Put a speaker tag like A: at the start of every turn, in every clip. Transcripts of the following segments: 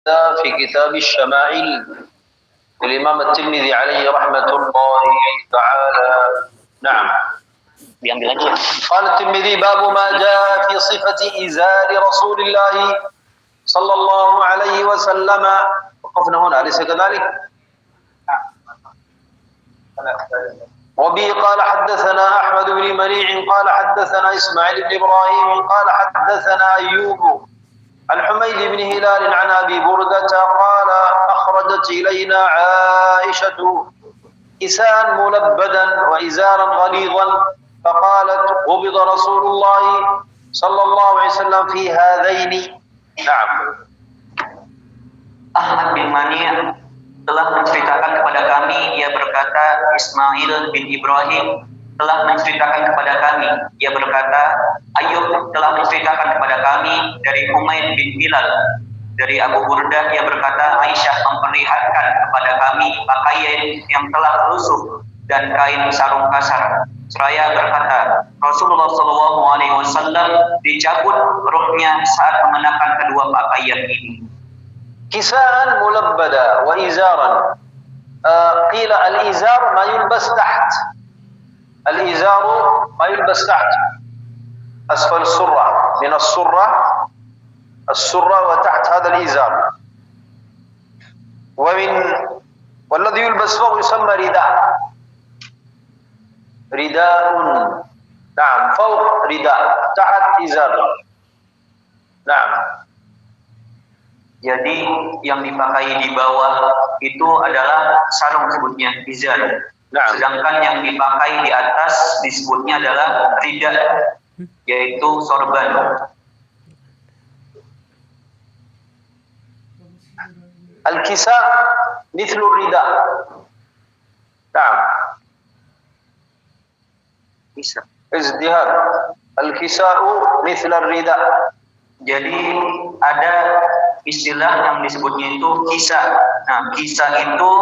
A: في كتاب الشمائل للإمام الترمذي عليه رحمة الله تعالى. نعم. قال الترمذي: باب ما جاء في صفة إزار رسول الله صلى الله عليه وسلم. وقفنا هنا أليس كذلك؟ وبه قال حدثنا أحمد بن منيع قال حدثنا إسماعيل بن إبراهيم قال حدثنا أيوب عن حميد بن هلال عن أبي بردة قال: أخرجت إلينا عائشة كساء ملبدا وإزارا غليظا فقالت: قبض رسول الله صلى الله عليه وسلم في هذين. نعم.
B: Ahmad bin Mani' telah menceritakan kepada kami, ia berkata, Ismail bin Ibrahim telah menceritakan kepada kami, ia berkata, Ayub telah menceritakan kepada kami dari Humaid bin Hilal, dari Abu Burdah, ia berkata, Aisyah memperlihatkan kepada kami pakaian yang telah lusuh dan kain sarung kasar. Seraya berkata, Rasulullah SAW dicabut ruhnya saat mengenakan kedua pakaian ini.
A: كساء ملبدا وإزارا. قيل الإزار ما يلبس تحت، الإزار ما يلبس تحت أسفل السرة، من السرة وتحت هذا الإزار، والذي يلبس فوق يسمى رداء. نعم، فوق رداء تحت إزار. نعم.
B: Jadi yang dipakai di bawah itu adalah sarung, disebutnya izar.
A: Nah.
B: Sedangkan yang dipakai di atas disebutnya adalah rida, yaitu sorban.
A: Al-kisa' mithlu rida. Naam.
B: Kisa.
A: Izdihar. Al-kisa'u mithla rida.
B: Jadi ada istilah yang disebutnya itu kisa. Nah, kisa itu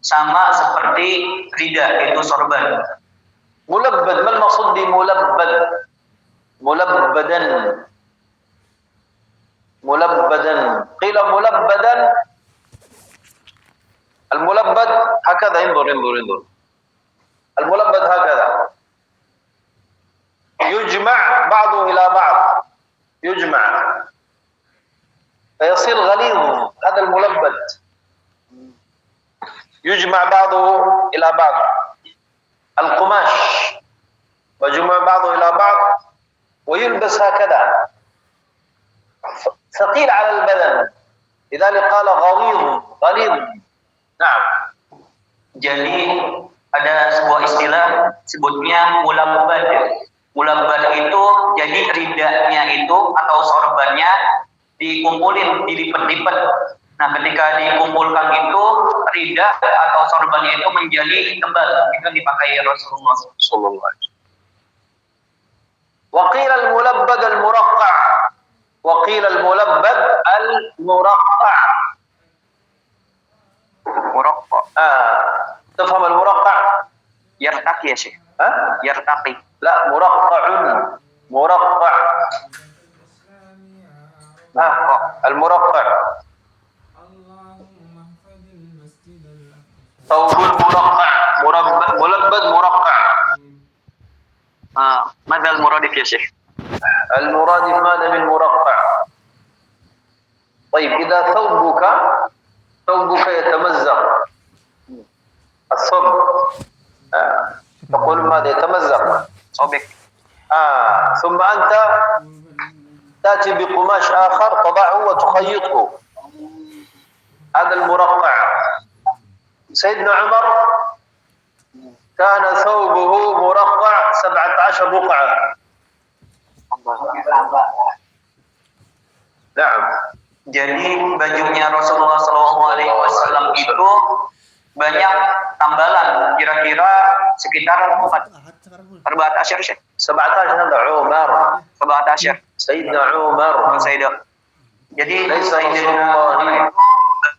B: sama seperti rida, yaitu sorban.
A: Mulabbad, mal maksud di mulabbad? Mulabbadan. Qila mulabbadan. Al-mulabbad hakadha, انظر. الملبد هكذا يجمع بعضه إلى بعض، يجمع فيصير غليظ. هذا الملبد يجمع بعضه إلى بعض، القماش وجمع بعضه إلى بعض ويلبس هكذا، ثقيل على البدن، لذلك قال غليظ. نعم.
B: Jadi ada sebuah istilah sebutnya mulabbad. Mulabbad itu jadi ridanya itu atau sorbannya dikumpulin, dilipat-lipat. Nah, ketika dikumpulkan itu rida atau sorbannya itu menjadi tebal. Itu dipakai Rasulullah sallallahu alaihi wasallam.
A: Wa qila al-mulabbad al-muraqqa'. Wa qila al-mulabbad al-muraqqa'.
B: Muraqqa'.
A: تفهم المرقع؟
B: Yartaqi ya Syekh. Yartaqi.
A: لا، مرقع. المرقع. ثوب المرقع، ملبد مرقع.
B: ماذا المرادف يا شيخ؟
A: المرادف ماذا من مرقع؟ طيب، إذا ثوبك يتمزق، الثوب تقول ماذا؟ يتمزق،
B: صوبك.
A: ثم أنت تأتي بقماش آخر تضعه وتخيطه، هذا المرقع. سيدنا عمر كان ثوبه مرقع 17 رقعة. نعم.
B: Jadi bajunya Rasulullah SAW itu banyak tambalan, kira-kira sekitar 14 Syekh.
A: 17 هذا عمر.
B: 17.
A: سيدنا عمر.
B: Jadi Sayyidina Umar itu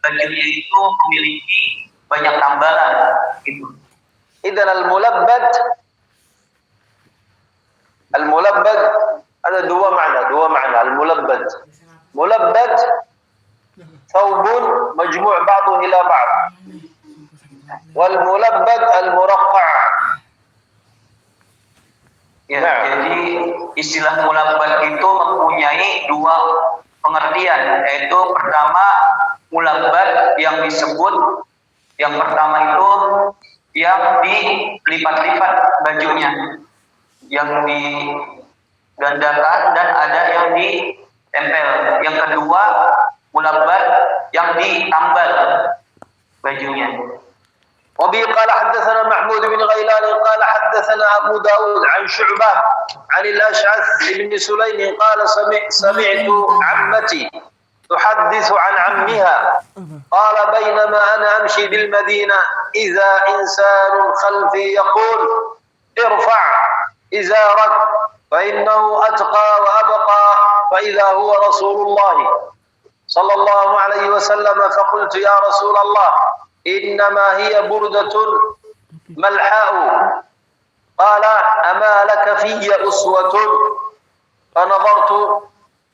B: bajunya itu memiliki banyak tambalan gitu.
A: إذن الملبد ada dua makna. الملبد ثوب مجموع بعضه إلى بعض والملبد المرقع.
B: Ya, jadi istilah mulabbat itu mempunyai dua pengertian, yaitu pertama mulabbat yang disebut yang pertama itu yang dilipat-lipat bajunya, yang digandakan dan ada yang ditempel. Yang kedua mulabbat yang ditambal bajunya.
A: وبه قال حدثنا محمود بن غيلان قال حدثنا أبو داود عن شعبة عن الأشعث بن سليم قال سمعت عمتي تحدث عن عمها قال بينما أنا أمشي بالمدينة إذا إنسان خلفي يقول ارفع إزارك فإنه أتقى وأبقى فإذا هو رسول الله صلى الله عليه وسلم فقلت يا رسول الله إنما هي بردة ملحاء قال أما لك في أسوة فنظرت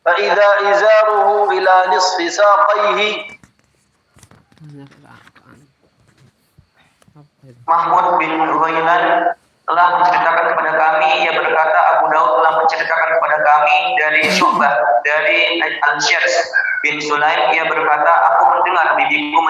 A: فإذا إزاره إلى نصف ساقيه.
B: Mahmud bin Ghailan telah menceritakan kepada kami, ia berkata Abu Daud telah menceritakan kepada kami dari Syu'bah dari Al-Syarz bin Sulaim, ia berkata aku mendengar bibiku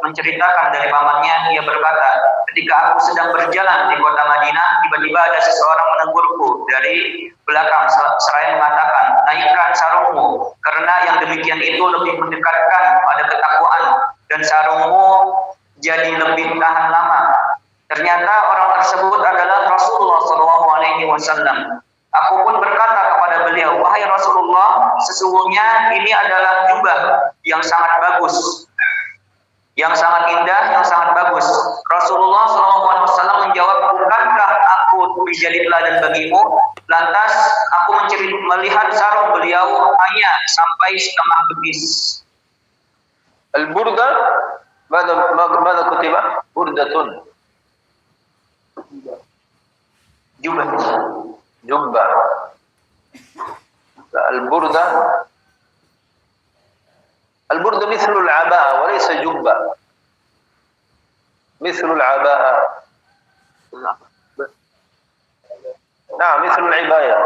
B: menceritakan dari pamannya, ia berkata ketika aku sedang berjalan di kota Madinah tiba-tiba ada seseorang menegurku dari belakang seraya mengatakan naikkan sarungmu karena yang demikian itu lebih mendekatkan pada ketakwaan dan sarungmu jadi lebih tahan lama. Ternyata orang tersebut adalah Rasulullah SAW. Aku pun berkata kepada beliau, wahai Rasulullah, sesungguhnya ini adalah jubah yang sangat bagus, yang sangat indah, yang sangat bagus. Rasulullah SAW menjawab, bukankah aku menjadi teladan bagimu? Lantas aku melihat sarung beliau hanya sampai setengah betis.
A: Al-burda, ماذا كتب؟ بردة. جبة. البردة مثل العباءة وليس جبة. مثل العباءة. نعم مثل العباية.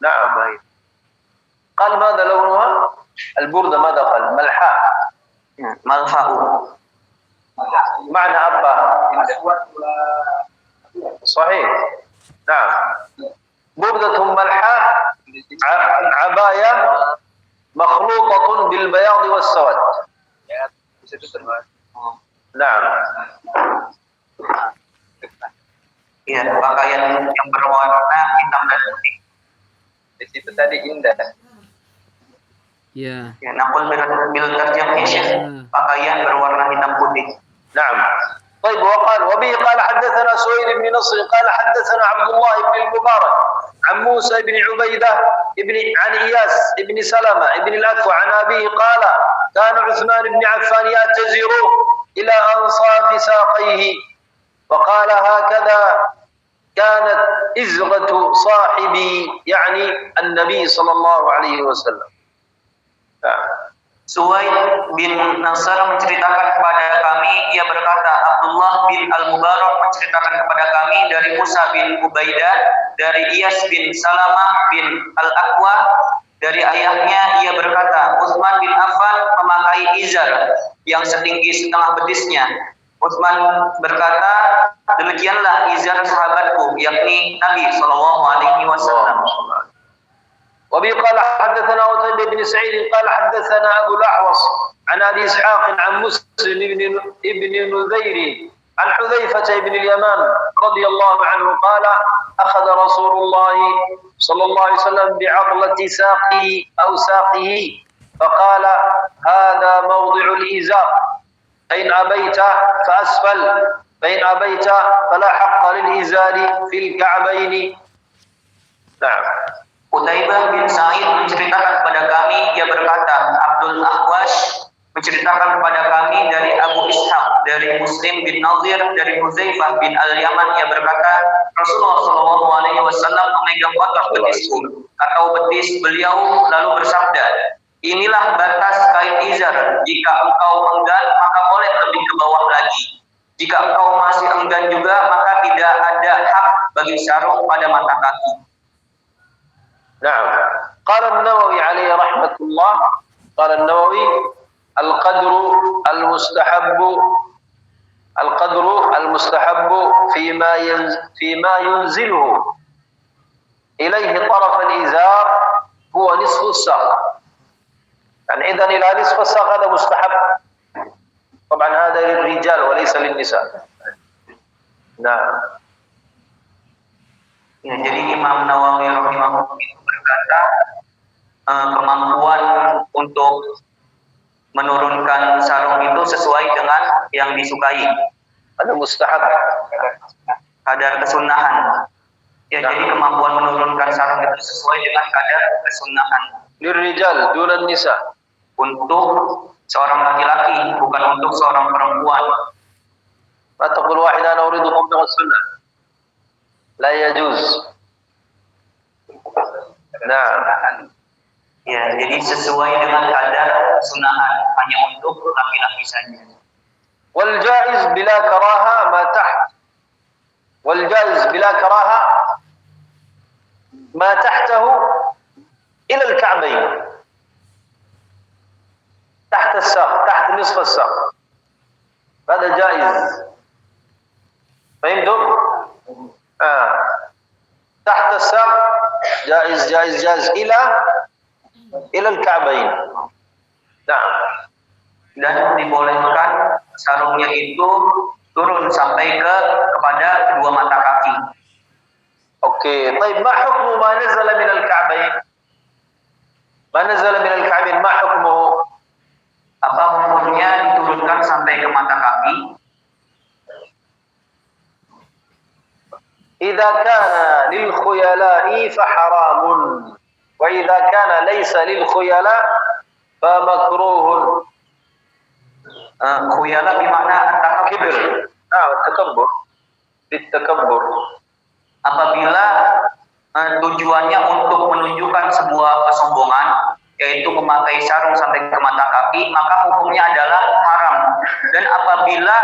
A: نعم. قال ماذا لونها؟ البردة ماذا قال؟ ملحاء.
B: ملحاء.
A: معنى أبا. صحيح. نعم. بردة ملحاء عباية مخلوطة بالبياض والسواد. نعم.
B: Ya, pakaian yang berwarna hitam dan putih.
A: Di situ tadi indah.
C: Ya.
B: Ya, nampol bil terjemah pakaian berwarna hitam putih.
A: نعم. طيب وبه قال حدثنا سويد بن نصر قال حدثنا عبد الله بن المبارك عن موسى بن عبيدة عن إياس بن سلمة بن الأكوع عن أبيه قال كان عثمان بن عفان يعتذر إلى أنصاف ساقيه وقال هكذا كانت إزغة صاحبي يعني النبي صلى الله عليه وسلم.
B: Suwaid bin Nasr menceritakan kepada kami, ia berkata Abdullah bin Al-Mubarak menceritakan kepada kami dari Musa bin Ubaidah, dari Iyas bin Salamah bin Al-Aqwa, dari ayahnya ia berkata Utsman bin Affan memakai izar yang setinggi setengah betisnya. Utsman berkata demikianlah izar sahabatku yakni Nabi SAW.
A: وبه قال حدثنا قتيبة بن سعيد قال حدثنا أبو الأحوص عن أبي إسحاق عن مسلم بن نذير عن حذيفة بن اليمان رضي الله عنه قال أخذ رسول الله صلى الله عليه وسلم بعضلة ساقه أو ساقه فقال هذا موضع الإزار فإن أبيت فأسفل فإن أبيت فلا حق للإزار في الكعبين. نعم.
B: Qutaibah bin Sa'id menceritakan kepada kami, ia berkata Abdul Ahwash menceritakan kepada kami dari Abu Ishaq, dari Muslim bin Nadir, dari Huzaifah bin Al-Yaman, ia berkata Rasulullah SAW memegang otot betisku atau betis beliau lalu bersabda, Inilah batas kain izar. Jika engkau enggan, maka boleh lebih ke bawah lagi. Jika engkau masih enggan juga, maka tidak ada hak bagi sarung pada mata kaki.
A: نعم. قال النووي عليه رحمة الله قال النووي القدر المستحب فيما ينزله إليه طرف الإزار هو نصف الساق. يعني إذن إلى نصف الساق هذا مستحب. طبعا هذا للرجال وليس للنساء. نعم.
B: Ya, jadi Imam Nawawi rahimahullah itu berkata kemampuan untuk menurunkan sarung itu sesuai dengan yang disukai.
A: Ada mustahab.
B: Kadar kesunahan. Ya, jadi kemampuan menurunkan sarung itu sesuai dengan kadar kesunahan.
A: Lirrijal dunan nisa.
B: Untuk seorang laki-laki, bukan untuk seorang perempuan.
A: Ma taqul wahid ana uridu tabligh sunnah. La yajuz. Nah.
B: Ya, jadi sesuai dengan kadar sunahan, hanya untuk laki-laki saja.
A: Wal jaiz bila karaha ma taht. Wal jaiz bila karaha ma tahtahu ila al-ka'bayn. تحت الساق تحت نصف الساق هذا جائز فهمتم؟ تحت الساق جائز إلى الكعبين. نعم.
B: Dan dibolehkan sarungnya itu turun sampai kepada kedua mata kaki.
A: Oke, طيب ما حكم ما نزل من الكعبين؟ ما نزل من الكعبين ما حكمه؟
B: Apa hukumnya diturunkan sampai ke mata kaki?
A: إذا كان للخيلاء فحرام وإذا كان ليس للخيلاء فمكروه.
B: Khuyala bermakna
A: كبر. التكبر. للتكبر.
B: Apabila tujuannya untuk menunjukkan sebuah kesombongan, yaitu memakai sarung sampai ke mata kaki, maka hukumnya adalah haram. Dan apabila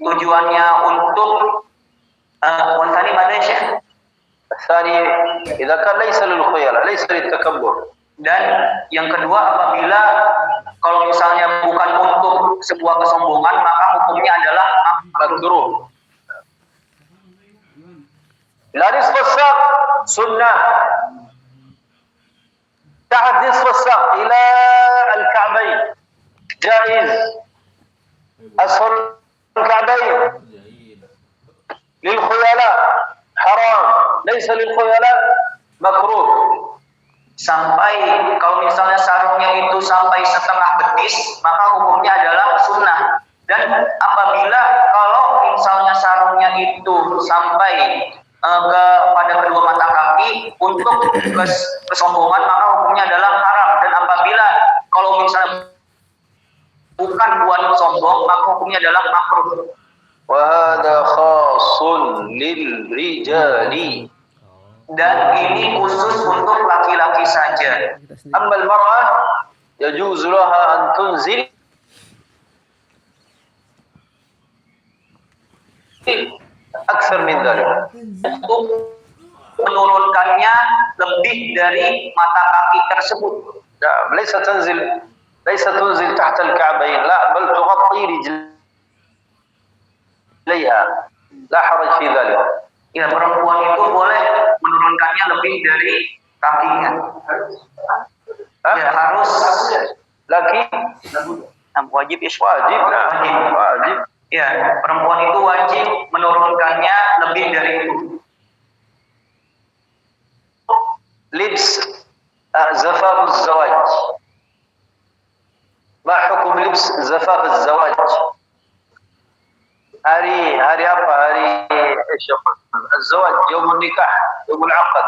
B: tujuannya untuk والثاني ماذا يا شيخ؟
A: الثاني إذا كان ليس للخيلاء ليس للتكبر.
B: Dan yang kedua, apabila kalau misalnya bukan untuk sebuah kesombongan, maka hukumnya adalah
A: makruh. La nisf as-saq sunnah. تحت نصف الساق إلى الكعبين جائز. أسفل الكعبين للخيلاء حرام ليس للخيلاء مكروه.
B: Sampai kalau misalnya sarungnya itu sampai setengah betis, maka hukumnya adalah sunnah. Dan apabila kalau misalnya sarungnya itu sampai kepada kedua mata kaki untuk kesombongan, maka hukumnya adalah haram. Dan apabila kalau misalnya bukan buat sombong, maka hukumnya adalah makruh.
A: Wa hadha khasun lil rijali.
B: Dan ini khusus untuk laki-laki saja.
A: Amma al-mar'ah yajuzu laha an tunzil akthar min dhalik.
B: Untuk menurunkannya lebih dari mata kaki tersebut.
A: Nah, laysa tunzil tahta al-ka'bayn, la bal tughatti rijlayha. La haraj fi dhalik.
B: Ya, perempuan itu boleh menurunkannya lebih dari kakinya. Ya, harus
A: laki
B: wajib ya.
A: Wajib.
B: Ya, perempuan itu wajib menurunkannya lebih dari itu.
A: Libs zafaf az-zawaj. Ma hukum libs zafaf az-zawaj? Hari apa? Hari الزواج يوم النكاح يوم العقد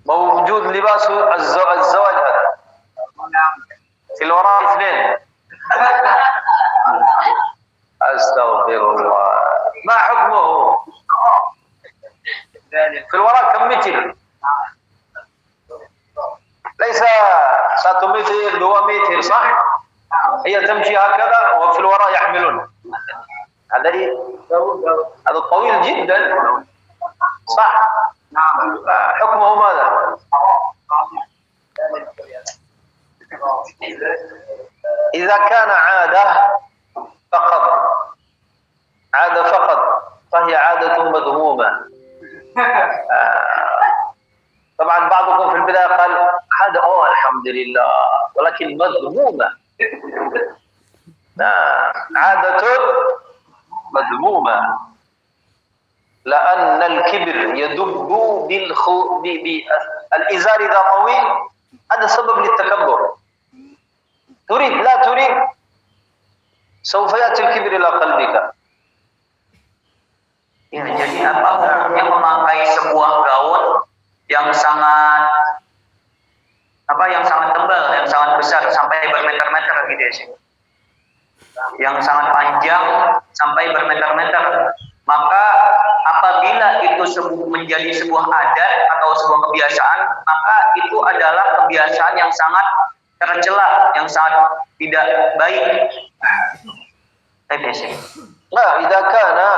A: موجود لباس الزواج هذا في الوراء اثنين. استغفر الله. ما حكمه في الوراء كم متر؟ ليس 1 تمشي هكذا وفي الوراء يحملون. هذا هذا طويل جدا صح. حكمه ماذا؟ إذا كان عادة فقط فهي عادة مذمومة. طبعا بعضكم في البداية قال هذا الحمد لله، ولكن مذمومة. عادة مذمومة، لأن الكبر يدب بالإزار إذا طويل، هذا سبب للتكبر. تريد لا تريد سوف يأتي الكبر إلى قلبك.
B: Ya, jadi apa hukumnya memakai sebuah gaun yang sangat tebal, yang sangat besar sampai bermeter-meter gitu ya, Syekh. Yang sangat panjang sampai bermeter-meter. Maka apabila itu menjadi sebuah adat atau sebuah kebiasaan, maka itu adalah kebiasaan yang sangat tercela, yang sangat tidak baik.
A: Nah, idza kana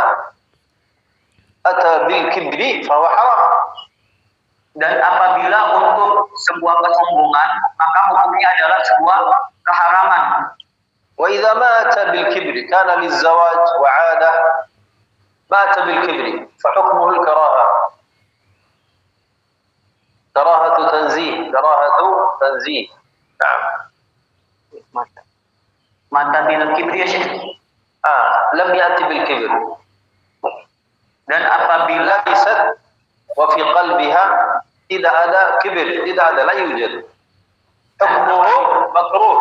A: ata bil kibri fa huwa haram.
B: Dan apabila untuk sebuah kesombongan, maka hukumnya adalah sebuah keharaman.
A: Wa idza mata bil kibri kana lizawaj wa 'adah mata bil kibri fa hukmuhu al karaha. Karahatu tanzih. Naam.
B: Mata bil kibri ya Syekh.
A: Lam ya'ti bil kibri.
B: Dan apabila
A: bisat wa fi qalbiha tidak ada kibir, tidak ada, la yujad. Hukmuhu makruh.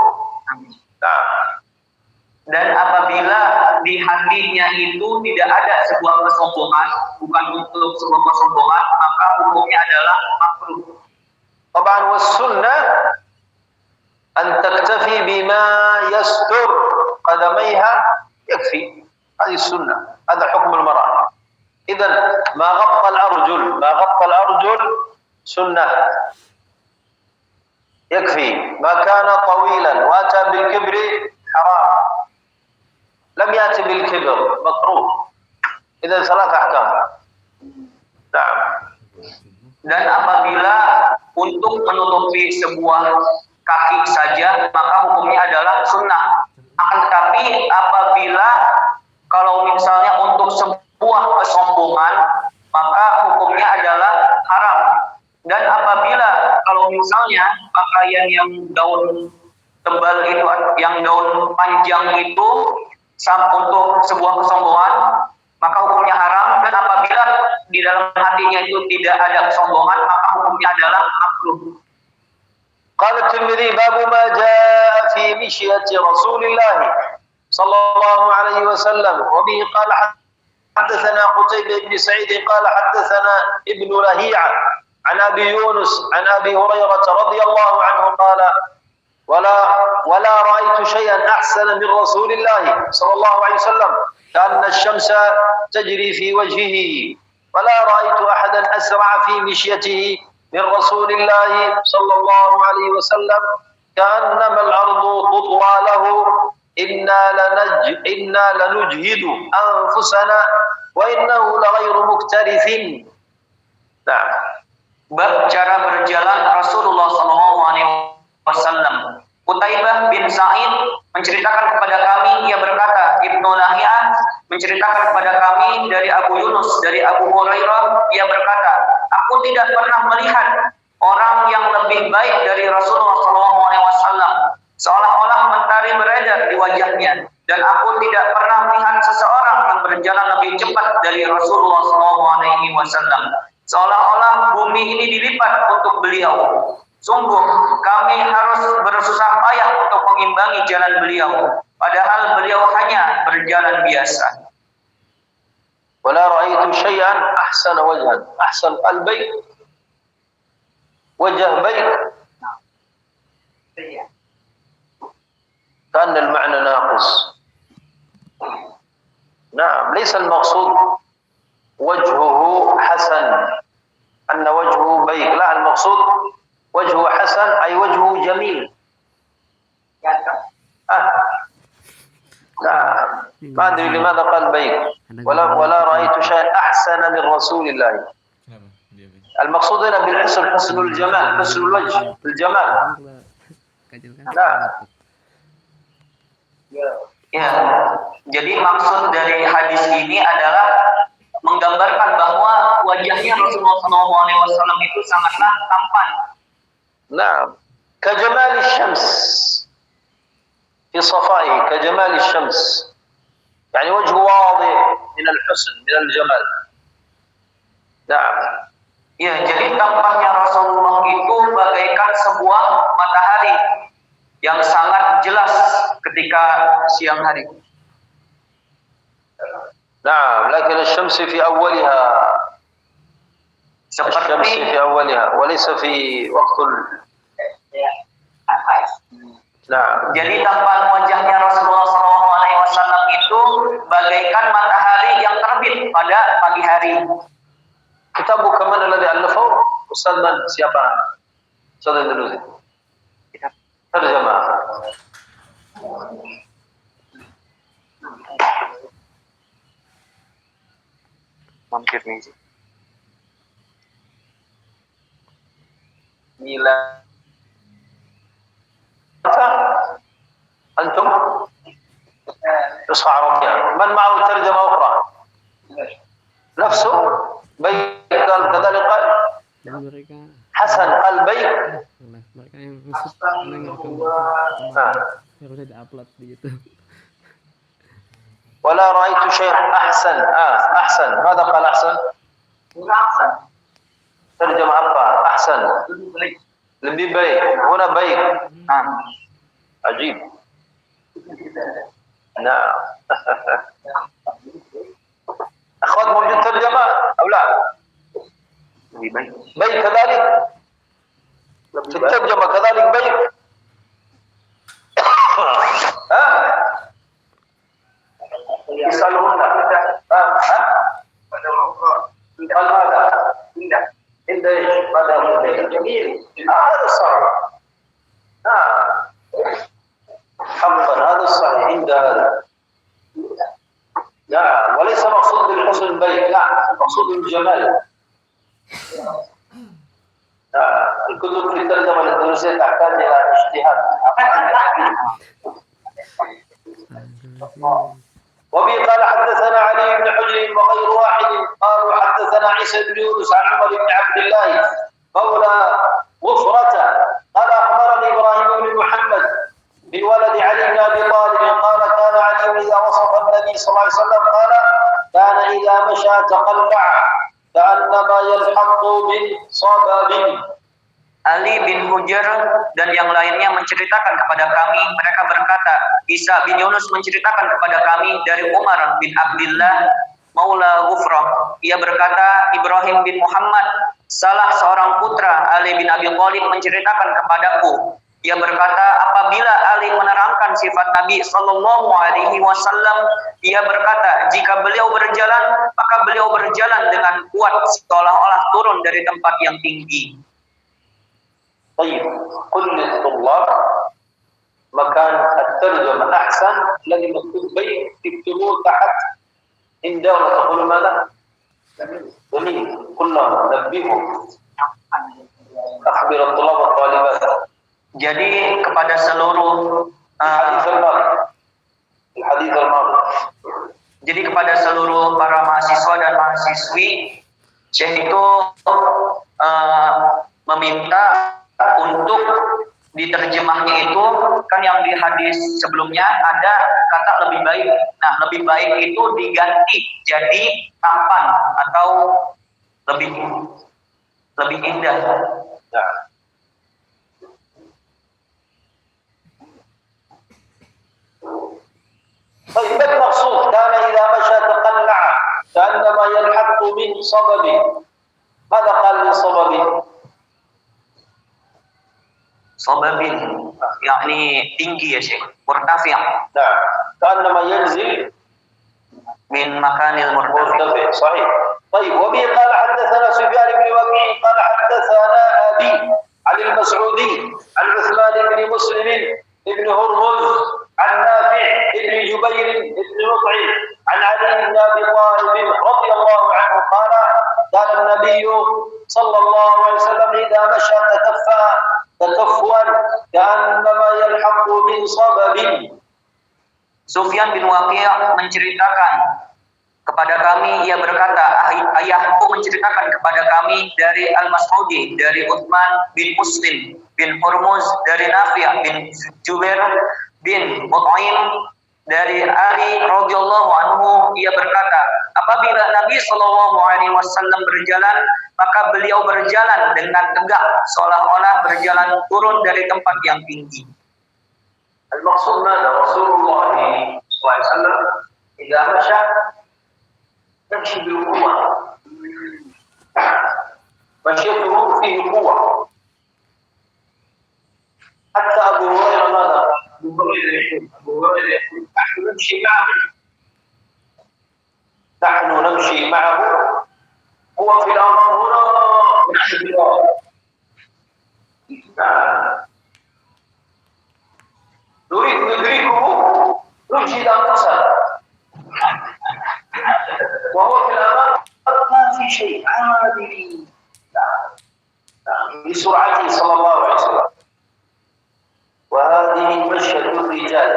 B: Dan apabila di hatinya itu tidak ada sebuah kesombongan, bukan untuk sebuah kesombongan, maka hukumnya adalah makruh.
A: Taban was sunnah an taktafi bima yastur qadamaiha yakfi. Hadi sunnah, hada hukm al-mar'ah. إذن ما غطى الأرجل سنة يكفي. ما كان طويلا وأتى بالكبر حرام، لم يأتي بالكبر مكروه. إذن ثلاث أحكام. نعم.
B: Dan apabila untuk menutupi sebuah kaki saja, maka hukumnya adalah sunnah. Akan tetapi apabila kalau misalnya untuk sebuah kesombongan, maka hukumnya adalah haram. Dan apabila kalau misalnya pakaian yang daun tebal itu, yang daun panjang itu untuk sebuah kesombongan, maka hukumnya haram. Dan apabila di dalam hatinya itu tidak ada kesombongan, maka hukumnya adalah makruh.
A: قال الترمذي باب ما جاء في مشية رسول الله صلى الله عليه وسلم وبه قال حدثنا قتيبة بن سعيد قال حدثنا ابن لهيعة عن أبي يونس عن أبي هريرة رضي الله عنه قال ولا رأيت شيئا أحسن من رسول الله صلى الله عليه وسلم كأن الشمس تجري في وجهه ولا رأيت أحدا أسرع في مشيته من رسول الله صلى الله عليه وسلم كأنما الأرض تطوى له إنا لنجهد أنفسنا وإنه لغير مكترث. Nah,
B: bab cara berjalan Rasulullah SAW. Qutaibah bin Sa'id menceritakan kepada kami, ia berkata, Ibnu Lahiyah menceritakan kepada kami dari Abu Yunus, dari Abu Hurairah, ia berkata, aku tidak pernah melihat orang yang lebih baik dari Rasulullah SAW, seolah-olah mentari beredar di wajahnya, dan aku tidak pernah melihat seseorang yang berjalan lebih cepat dari Rasulullah SAW, seolah-olah bumi ini dilipat untuk beliau. Sungguh kami harus bersusah payah untuk mengimbangi jalan beliau, padahal beliau hanya berjalan biasa.
A: ولا رأيت شيئا أحسن وجها أحسن قلبي وجه بيك كأن المعنى ناقص. نعم، ليس المقصود وجهه حسن أن وجهه بيك، لا، المقصود وجهه حسن أي وجهه جميل. ما أدري لماذا قال بيك ولا رأيت شيء أحسن من رسول الله. المقصود هنا بالحسن حسن الجمال، حسن الوجه، الجمال. نعم.
B: Ya, jadi maksud dari hadis ini adalah menggambarkan bahwa wajahnya Rasulullah SAW itu sangatlah tampan.
A: نعم. كجمال الشمس في صفائه، كجمال الشمس. يعني وجه واضح من الحسن، من الجمال. نعم.
B: Ya, jadi tampaknya Rasulullah itu bagaikan sebuah matahari yang sangat jelas ketika siang hari.
A: نعم، لكن الشمس في أولها. الشمس في أولها وليس في وقت نعم.
B: Jadi tampan wajahnya Rasulullah SAW itu bagaikan matahari yang terbit pada pagi hari.
A: كتابك من الذي ألفه؟ أستاذ من؟ siapa? أستاذ الدروزي. ترجمة.
B: Mampir nih.
A: Mila. أنتم؟ نسخة عربية. من معه ترجمة أخرى؟ نفسه؟ بيك قال كذلك قال؟ حسن قال بيك.
C: Mereka yang harusnya di-upload di YouTube.
A: ولا رأيت شيء أحسن. أحسن. ماذا قال أحسن؟
B: أحسن.
A: ترجمة apa? أحسن. lebih baik. هنا baik. عجيب. نعم. أخوات موجود ترجمة أو لا؟ baik كذلك. الترجمة كذلك baik. يسألون قال هذا عند ايش؟ هذا جميل. هذا صحيح. حقا هذا الصحيح عند هذا. نعم، وليس مقصود بالحسن البيت، لا، مقصود بالجمال. الكتب في الترجمة الأندلسية تحتاج إلى اجتهاد. وبه قال حدثنا علي بن حجر وغير واحد قالوا حدثنا عيسى بن يونس عن عمر بن عبد الله مولى غفرة قال أخبرني إبراهيم بن محمد بولد علي بن أبي طالب قال كان علي إذا وصف النبي صلى الله عليه وسلم قال كان إذا مشى تقلع كأنما يلحق من صبب.
B: Ali bin Hujr dan yang lainnya menceritakan kepada kami, mereka berkata, Isa bin Yunus menceritakan kepada kami dari Umar bin Abdullah Maula Ghufrah. Ia berkata, Ibrahim bin Muhammad, salah seorang putra Ali bin Abi Thalib menceritakan kepadaku. Ia berkata, apabila Ali menerangkan sifat Nabi Sallallahu Alaihi Wasallam, ia berkata, jika beliau berjalan, maka beliau berjalan dengan kuat seolah-olah turun dari tempat yang tinggi.
A: طيب قل للطلاب مكان الترجمة أحسن الذي مكتوب بيت تكتبوه تحت إن دولة تقول ماذا؟ جميل. قل لهم نبهوا أخبر الطلاب والطالبات.
B: Jadi kepada seluruh
A: الحديث الماضي.
B: Jadi kepada seluruh para mahasiswa dan mahasiswi, Syekh itu meminta untuk diterjemahnya itu, kan yang di hadis sebelumnya ada kata lebih baik. Nah, lebih baik itu diganti jadi tampan atau lebih indah.
A: Nah. طيب المقصود كان إذا مشى تقلع كأنما يلحق من صبب. ماذا قال من صبب؟
B: Sobabin, yakni tinggi ya Syekh, murtafi'.
A: Nah, كأنما ينزل
B: من مكان المرتفع.
A: صحيح. طيب وبه قال حدثنا سفيان بن وكيع قال حدثنا أبي عن المسعودي عن عثمان بن مسلم بن هرمز عن نافع بن جبير بن مطعم عن علي بن ابي طالب رضي الله عنه قال قال النبي صلى الله عليه وسلم اذا مشى تكفوا كانما يلحق من صبب.
B: Sufyan bin Waqi' menceritakan kepada kami, ia berkata, ayahku menceritakan kepada kami dari Al-Mas'udi, dari Utsman bin Muslim bin Hurmuz, dari Nafi' bin Jubair bin Mut'im, dari Ali radhiyallahu anhu, ia berkata, apabila Nabi sallallahu alaihi wasallam berjalan, maka beliau berjalan dengan tegak seolah-olah berjalan turun dari tempat yang tinggi.
A: Al-maqsud mana? Rasulullah sallallahu alaihi wasallam idza masya yamshi bil quwwah. Mashyatuhu fihi quwwah. Hatta Abu Hurairah mada? Abu Hurairah نحن نمشي معه هو في الأمر هنا ونحن في الأرض. نريد ندركه نجد أنفسنا وهو في الأمام ما في شيء عادي بسرعته صلى الله عليه وسلم. وهذه مشية الرجال.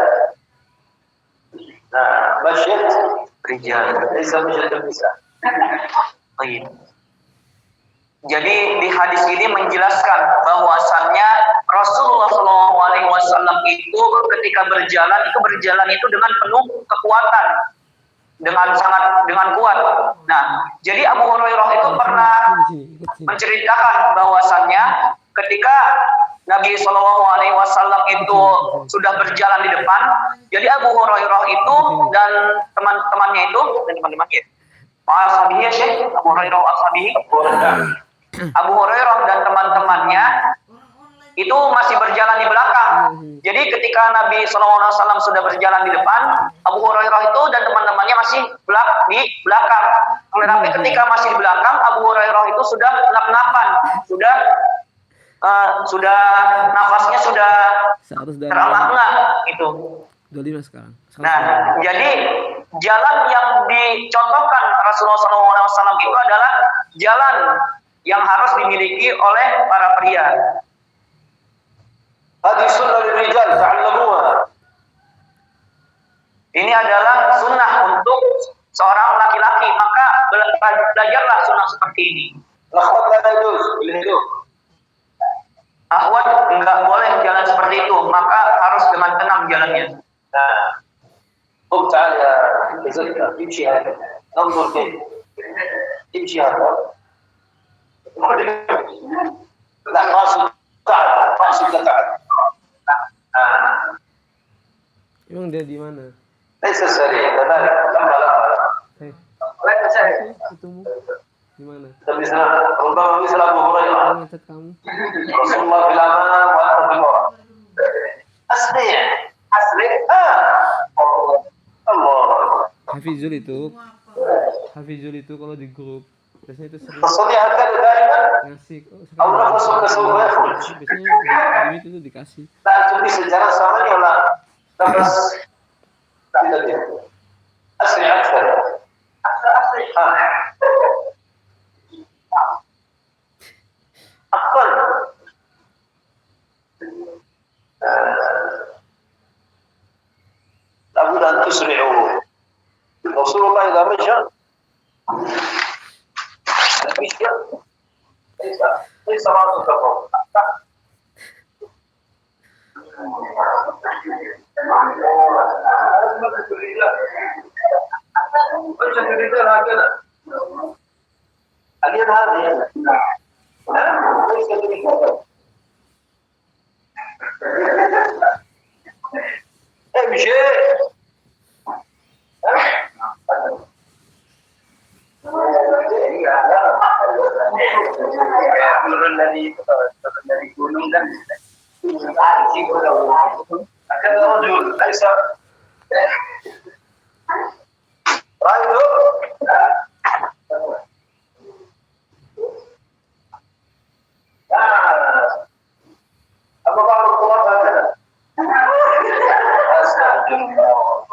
A: مشية
B: Rijal.
A: ليس مشية النساء.
B: Baik. Jadi di hadis ini menjelaskan bahwasannya Rasulullah SAW itu ketika berjalan itu dengan penuh kekuatan, dengan kuat. Nah, jadi Abu Hurairah itu pernah menceritakan bahwasannya ketika Nabi SAW itu sudah berjalan di depan, jadi Abu Hurairah itu dan teman-temannya itu dan teman-temannya, Ashabihi Syekh Abu Hurairah Ashabihi, Abu Hurairah dan teman-temannya itu masih berjalan di belakang. Jadi ketika Nabi SAW sudah berjalan di depan, Abu Hurairah itu dan teman-temannya masih di belakang. Tetapi ketika masih di belakang, Abu Hurairah itu sudah lap-lapan, sudah nafasnya sudah terengah-engah itu.
C: 25 sekarang.
B: Nah, jadi jalan yang dicontohkan Rasulullah SAW itu adalah jalan yang harus dimiliki oleh para pria.
A: Hadis sunnah rijal ta'allamuha.
B: Ini adalah sunnah untuk seorang laki-laki, maka belajarlah sunnah seperti ini.
A: Akhwat la yajuz bil hudud.
B: Akhwat enggak boleh jalan seperti itu, maka harus dengan tenang jalannya.
A: Nah, تعال يا زكا امشي هذا انظر كيف امشي هذا لا راسك تعال
C: Emang dia di mana?
A: ليس سريع كذلك لما ليس سريع
C: Ketemu di mana?
A: ربما مثل ابو هريره
C: Ngecat kamu.
A: رسول الله في الامام وانت في الورى اسرع Allah.
C: Hafizul itu kalau di grup biasanya itu sering
A: Maksudnya hakada daiman
C: ngasih
A: أو نفسك سوف يخرج.
C: biasanya itu dikasih.
A: لا تبدي سجارة ثمانية ولا نفس أسرع أكثر أقل لابد أن تسرعوا. رسول الله إذا مشى ليس راسك فوق وجه الرجال هكذا اليد هذه ليس بالرجال امشي الذي gunung dan akan rajul ليس رجل أما بعض الطلاب هكذا أستغفر الله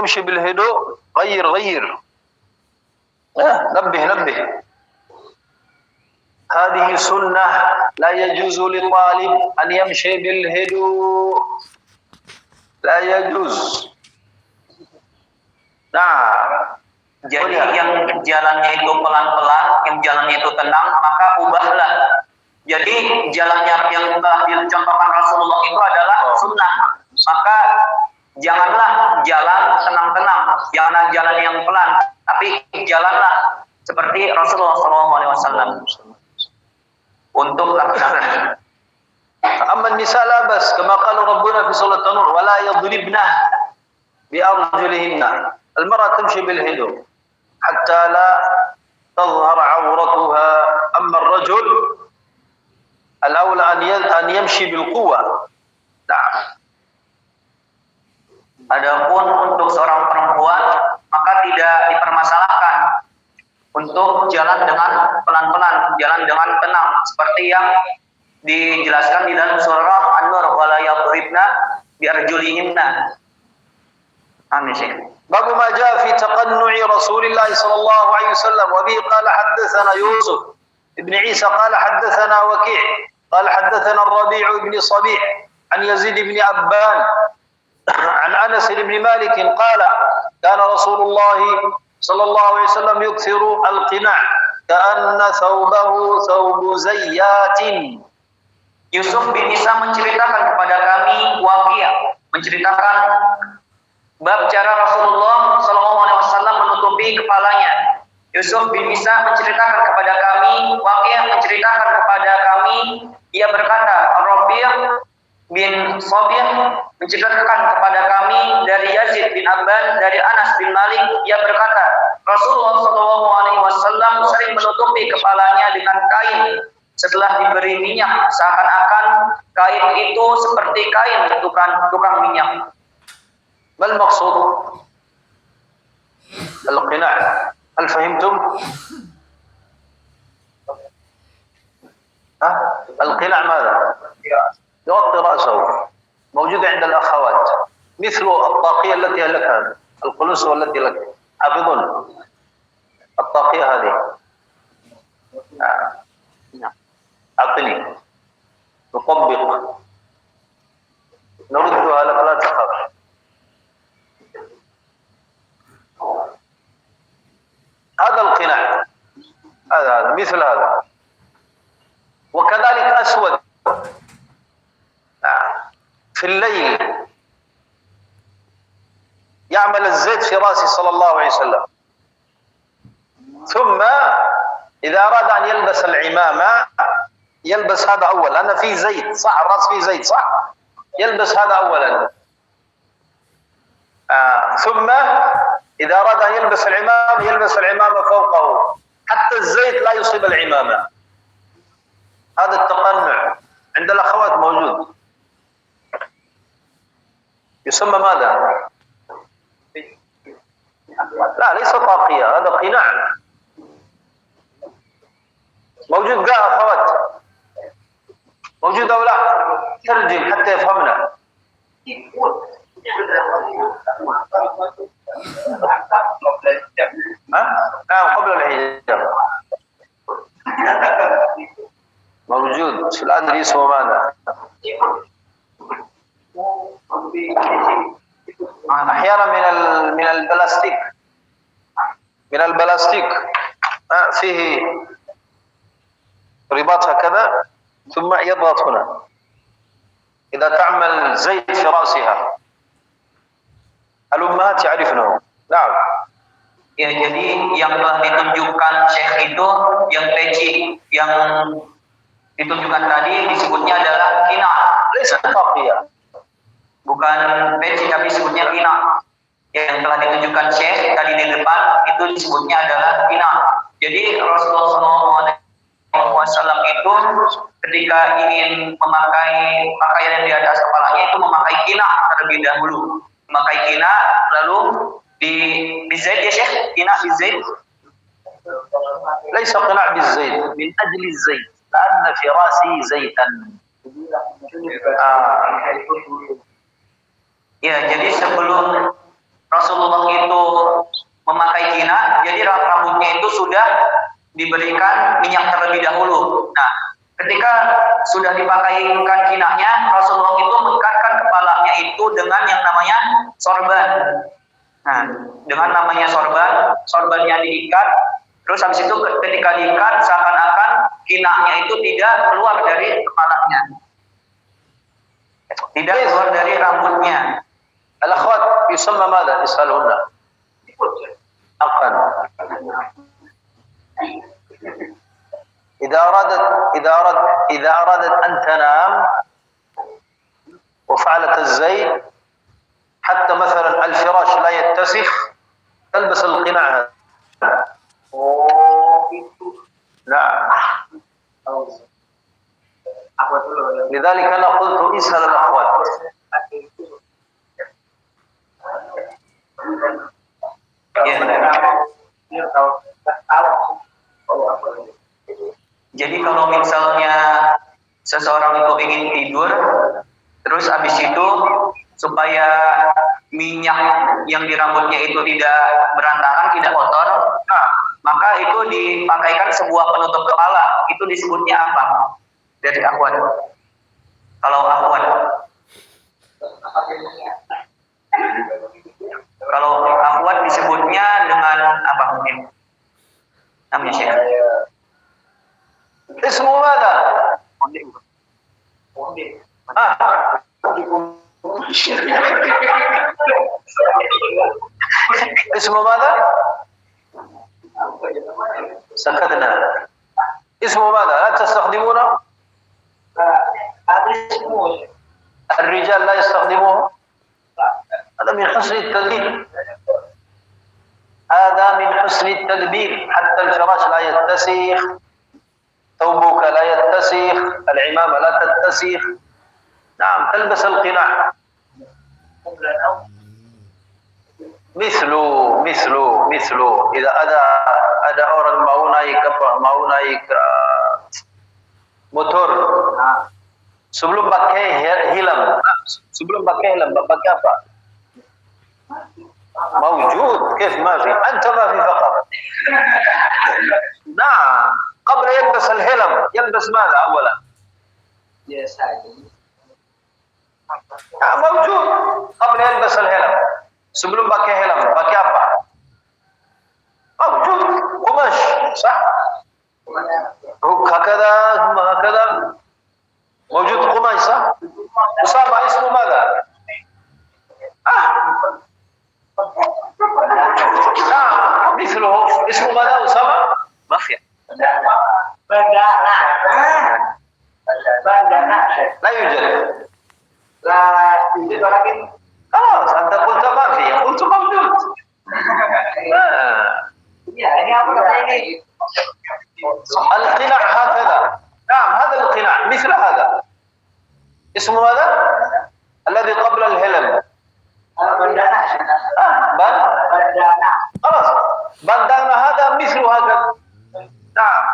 A: يمشي بالهدوء غير نبه هذه سنة لا يجوز لطالب أن يمشي بالهدوء لا يجوز. Nah,
B: Jadi yang jalannya itu pelan-pelan, yang jalannya itu tenang, maka ubahlah. Jadi jalannya yang telah dicontohkan Rasulullah itu adalah sunnah. Maka janganlah jalan tenang-tenang, janganlah jalan yang pelan, tapi jalanlah seperti Rasulullah SAW untuk laksanakan.
A: أما النساء لا بس كما قال ربنا في سورة النور ولا يضربن بأرجلهن. المرأة تمشي بالهدوء حتى لا تظهر عورتها. أما الرجل الأولى أن يمشي بالقوة. نعم.
B: Adapun untuk seorang perempuan maka tidak dipermasalahkan untuk jalan dengan pelan-pelan, jalan dengan tenang seperti yang dijelaskan di dalam surah An-Nur wala yadribna biarjulihinna. Amin.
A: باب ما جاء في تقنع رسول الله صلى الله عليه وسلم وبه قال حدثنا يوسف ابن عيسى قال حدثنا وكيع قال حدثنا الربيع بن صبيح عن يزيد بن أبان عن أنس بن مالك قال كان رسول الله صلى الله عليه وسلم يكثر القناع كأن ثوبه ثوب زيات.
B: Yusuf bin Isa menceritakan kepada kami Waqi' menceritakan bab cara Rasulullah SAW menutupi kepalanya. Yusuf bin Isa menceritakan kepada kami, Waqi' menceritakan kepada kami, ia berkata, Rabi' bin Sabih menceritakan kepada kami dari Yazid bin Abban dari Anas bin Malik, ia berkata, Rasulullah SAW sering menutupi kepalanya dengan kain setelah diberi minyak, seakan-akan kain itu seperti kain tukang minyak.
A: ما المقصود؟ القناع. هل فهمتم؟ القناع ماذا؟ يغطي رأسه، موجود عند الأخوات مثل الطاقية التي لك هذه، القلوس والتي لك، حافظون الطاقية هذه. أعطني نطبق نردها لك لا تخاف. هذا القناع هذا مثل هذا، وكذلك أسود في الليل يعمل الزيت في رأسه صلى الله عليه وسلم، ثم إذا أراد أن يلبس العمامة يلبس هذا أول، لأن فيه زيت صح، الرأس فيه زيت صح، يلبس هذا أولا، ثم إذا أراد أن يلبس العمامة يلبس العمامة فوقه حتى الزيت لا يصيب العمامة. هذا التقنع عند الأخوات موجود، يسمى ماذا؟ لا ليس طاقية، هذا قناع موجود. قاع أخوات موجود أو لا؟ ترجم حتى يفهمنا. نعم قبل الحجاب موجود، لا أدري اسمه ماذا. أحيانا من البلاستيك، من البلاستيك فيه رباط هكذا ثم يضغط هنا إذا تعمل زيت في رأسها. الأمهات يعرفنه. نعم.
B: Ya, jadi yang telah ditunjukkan Syekh itu yang peci yang ditunjukkan tadi disebutnya adalah kina. Bukan peci tapi disebutnya kina. Yang telah ditunjukkan Syekh tadi di depan itu disebutnya adalah kina. Jadi Rasulullah SAW itu ketika ingin memakai pakaian yang di atas kepalanya itu memakai kina terlebih dahulu. Memakai kina lalu di zait ya Syekh, kina di zait.
A: ليس قناع بالزيت، من أجل الزيت، لأن في رأسي زيتا.
B: Ya, jadi sebelum Rasulullah itu memakai kina, jadi rambutnya itu sudah diberikan minyak terlebih dahulu. Nah, ketika sudah dipakaikan kinanya, Rasulullah itu mengikatkan kepalanya itu dengan yang namanya sorban. Nah, dengan namanya sorbannya diikat, terus habis itu ketika diikat seakan-akan kinanya itu tidak keluar dari kepalanya, tidak keluar dari rambutnya.
A: الأخوات يسمى ماذا؟ اسألهن. حقا. إذا أرادت أن تنام وفعلت الزيت حتى مثلا الفراش لا يتسخ تلبس القناع هذا. نعم. لذلك أنا قلت اسأل الأخوات.
B: Jadi kalau misalnya seseorang itu ingin tidur, terus habis itu supaya minyak yang di rambutnya itu tidak berantakan, tidak kotor, maka itu dipakaikan sebuah penutup kepala. Itu disebutnya apa? Dari akhwat. Kalau akhwat. Kalau akhwat disebutnya dengan apa mungkin? Namanya Syekh.
A: اسمه ماذا؟ اسمه ماذا؟ سكتنا. اسمه ماذا؟ لا تستخدمونه؟ الرجال لا يستخدموه؟ هذا من حسن التدبير. هذا من حسن التدبير حتى الفراش لا يتسخ، ثوبك لا يتسخ، العمامة لا تتسخ. نعم تلبس القناع. مثله إذا ada orang mau naik motor, sebelum pakai helm pakai apa? موجود كيف ما في؟ أنت ما في فقط. نعم قبل يلبس الهلم يلبس ماذا أولا؟ موجود قبل يلبس الهلم. sebelum pakai helm pakai apa? موجود قماش صح؟ هكذا ثم هكذا موجود قماش صح؟ أسامة اسمه ماذا؟ مثله اسمه ماذا أسامة؟
B: Maaf ya.
A: لا يوجد. خلاص أنت قلت ما في، قلت موجود. القناع هكذا. نعم هذا القناع مثل هذا. اسمه ماذا؟ الذي قبل الهلم. خلاص بندانا هذا مثل هذا. نعم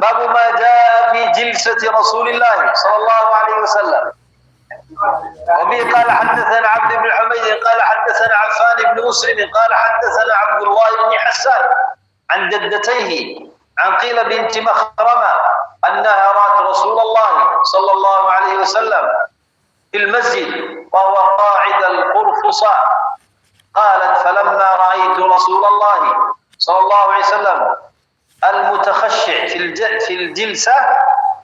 A: باب ما جاء في جلسة رسول الله صلى الله عليه وسلم. وبه قال حدثنا عبد بن حميد قال حدثنا عفان بن مسلم قال حدثنا عبد الله بن حسان عن جدتيه عن قيل بنت مخرمة أنها رأت رسول الله صلى الله عليه وسلم في المسجد وهو قاعد القرفصاء. قالت فلما رأيت رسول الله صلى الله عليه وسلم المتخشع في الجلسة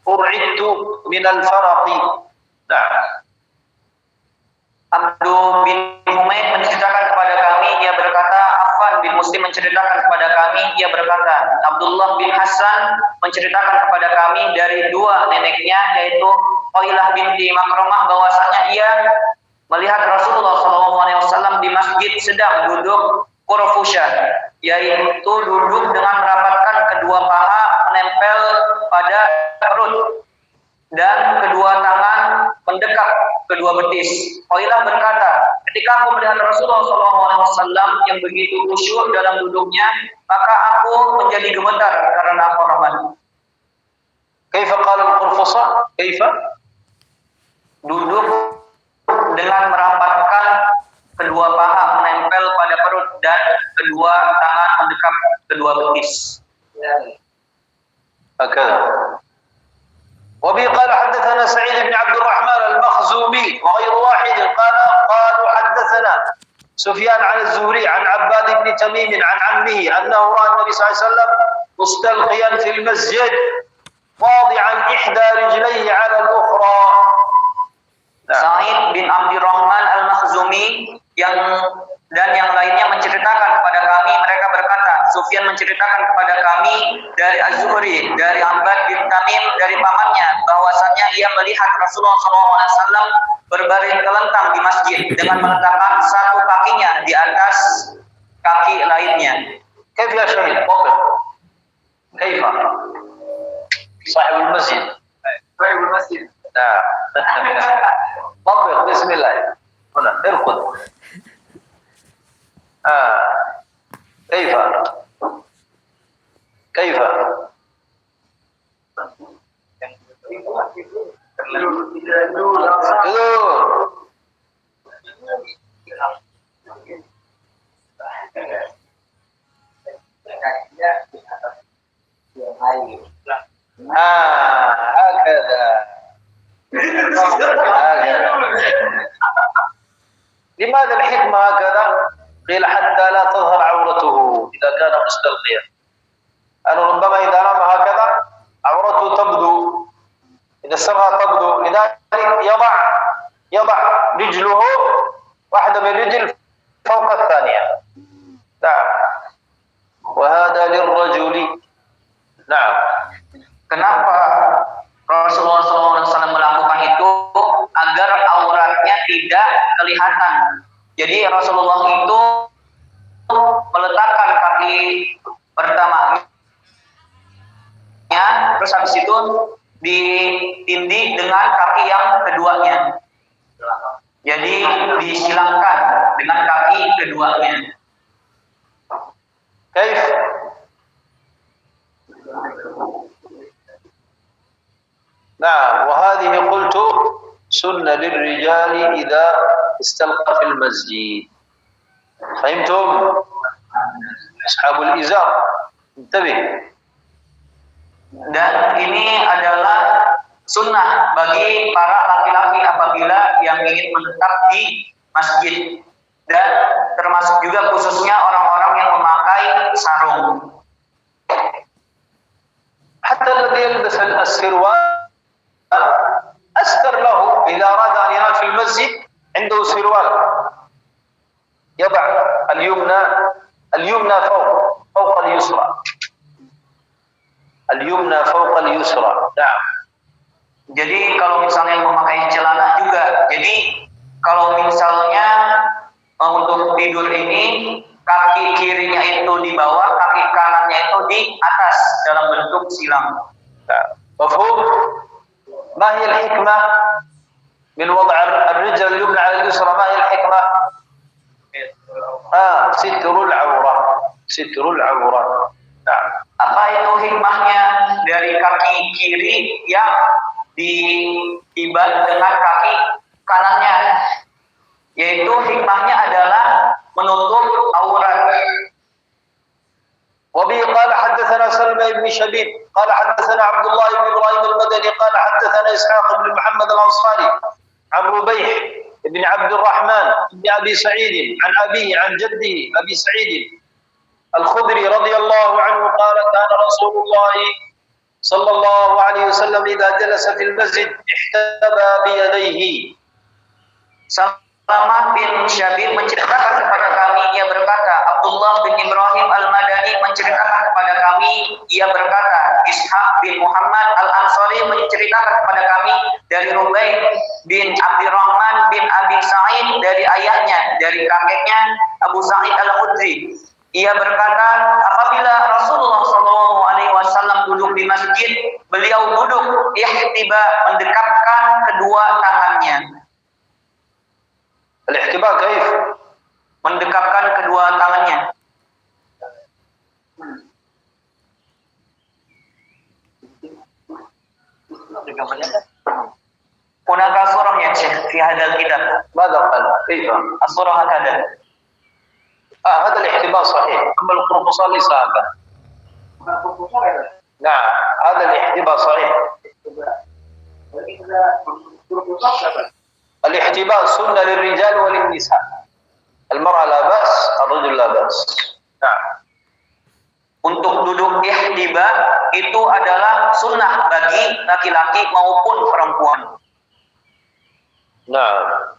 A: أرعدت من الفرق. نعم.
B: Abdul bin Humaid menceritakan kepada kami, ia berkata, Affan bin Muslim menceritakan kepada kami, ia berkata, Abdullah bin Hasan menceritakan kepada kami dari dua neneknya, yaitu Qailah binti Makromah, bahwasanya ia melihat Rasulullah SAW di masjid sedang duduk qurfusyah, yaitu duduk dengan merapatkan kedua paha menempel pada perut dan kedua tangan mendekap kedua betis. Qailah berkata, ketika aku melihat Rasulullah SAW yang begitu khusyuk dalam duduknya, maka aku menjadi gemetar karena kehormatan.
A: كيف قال القرفصاء؟ كيف؟
B: Duduk dengan merapatkan kedua paha menempel pada perut dan kedua tangan mendekap kedua betis.
A: هكذا. وبه قال حدثنا سعيد بن عبد الرحمن المخزومي وغير واحد قالوا حدثنا سفيان عن الزهري عن عباد بن تميم عن عمه أنه رأى النبي صلى الله عليه وسلم مستلقيا في المسجد واضعا إحدى رجليه على الأخرى.
B: Sa'id bin Abdurrahman al-Makhzumi yang lainnya menceritakan kepada kami, mereka berkata, Sufyan menceritakan kepada kami dari Az-Zuhri, dari Abbad bin Tamim, dari pamannya, bahwasannya ia melihat Rasulullah SAW berbaring telentang di masjid dengan meletakkan satu kakinya di atas kaki lainnya.
A: كيف يا شهيد؟ طبق. كيف؟ صاحب المسجد. صاحب المسجد. نعم. طبق بسم الله. هنا اركض. كيف؟ كيف؟ هكذا. لماذا الحكمة هكذا؟ قيل حتى لا تظهر عورته إذا كان مستلقيا. أنه ربما إذا نام هكذا عورته تبدو، إذا استلقى تبدو، لذلك يضع رجله واحدة من الرجل فوق الثانية. نعم. وهذا للرجل. نعم.
B: Kenapa Rasulullah SAW melakukan itu? Agar auratnya tidak kelihatan. Jadi Rasulullah itu meletakkan kaki pertamanya, terus habis itu ditindih dengan kaki yang keduanya. Jadi disilangkan dengan kaki keduanya.
A: كيف؟ نعم. وهذه قلت سنة للرجال إذا استلقى في المسجد. فهمتم؟ أصحاب الإزار انتبه.
B: Dan ini adalah sunnah bagi para laki-laki apabila yang ingin menetap di masjid, dan termasuk juga khususnya orang-orang yang memakai sarung.
A: حتى الذي يلبس السروال أستر له إذا أراد أن ينام في المسجد عنده سروال يضع اليمنى فوق اليسرى. اليمنى فوق اليسرى. نعم.
B: Jadi kalau misalnya memakai celana juga, jadi kalau misalnya untuk tidur ini kaki kirinya itu di bawah, kaki kanannya itu di atas dalam bentuk silang.
A: مفهوم؟ ما هي الحكمة من وضع الرجل اليمنى على اليسرى؟ ما هي الحكمة؟ ستر العورة. ستر العورة. نعم.
B: Apa itu hikmahnya dari kaki kiri yang diibat dengan kaki kanannya? Yaitu hikmahnya adalah menutup aurat.
A: وبه قال حدثنا سلمى بن شبيب قال حدثنا عبد الله بن إبراهيم المدني قال حدثنا إسحاق بن محمد الأنصاري عن ربيح بن عبد الرحمن بن أبي سعيد عن أبيه عن جده أبي سعيد الخدري رضي الله عنه قال كان رسول الله صلى الله عليه وسلم إذا جلس في المسجد احتبى بيديه.
B: Salamah bin Syabib menceritakan kepada kami, ia berkata, Abdullah bin Ibrahim al-Madani menceritakan kepada kami, ia berkata, Ishaq bin Muhammad al-Ansari menceritakan kepada kami dari Rubaih bin Abdurrahman bin Abi Sa'id dari ayahnya, dari kakeknya Abu Sa'id al-Khudri. Ia berkata, apabila Rasulullah SAW duduk di masjid, beliau duduk ihtiba, mendekapkan kedua tangannya.
A: الاحتباء كيف؟
B: Mendekapkan kedua tangannya. Hunaka surah ya Syekh fi hadzal kitab.
A: ماذا قال؟ كيف؟
B: As-surah hakada.
A: هذا الاحتباس صحيح، أما القرفصاء ليس هكذا. نعم هذا الاحتباس صحيح. الاحتباس سنة للرجال وللنساء. المرأة لا بأس، الرجل لا بأس. نعم.
B: Untuk duduk ihtiba itu adalah sunnah bagi laki-laki maupun perempuan.
A: نعم.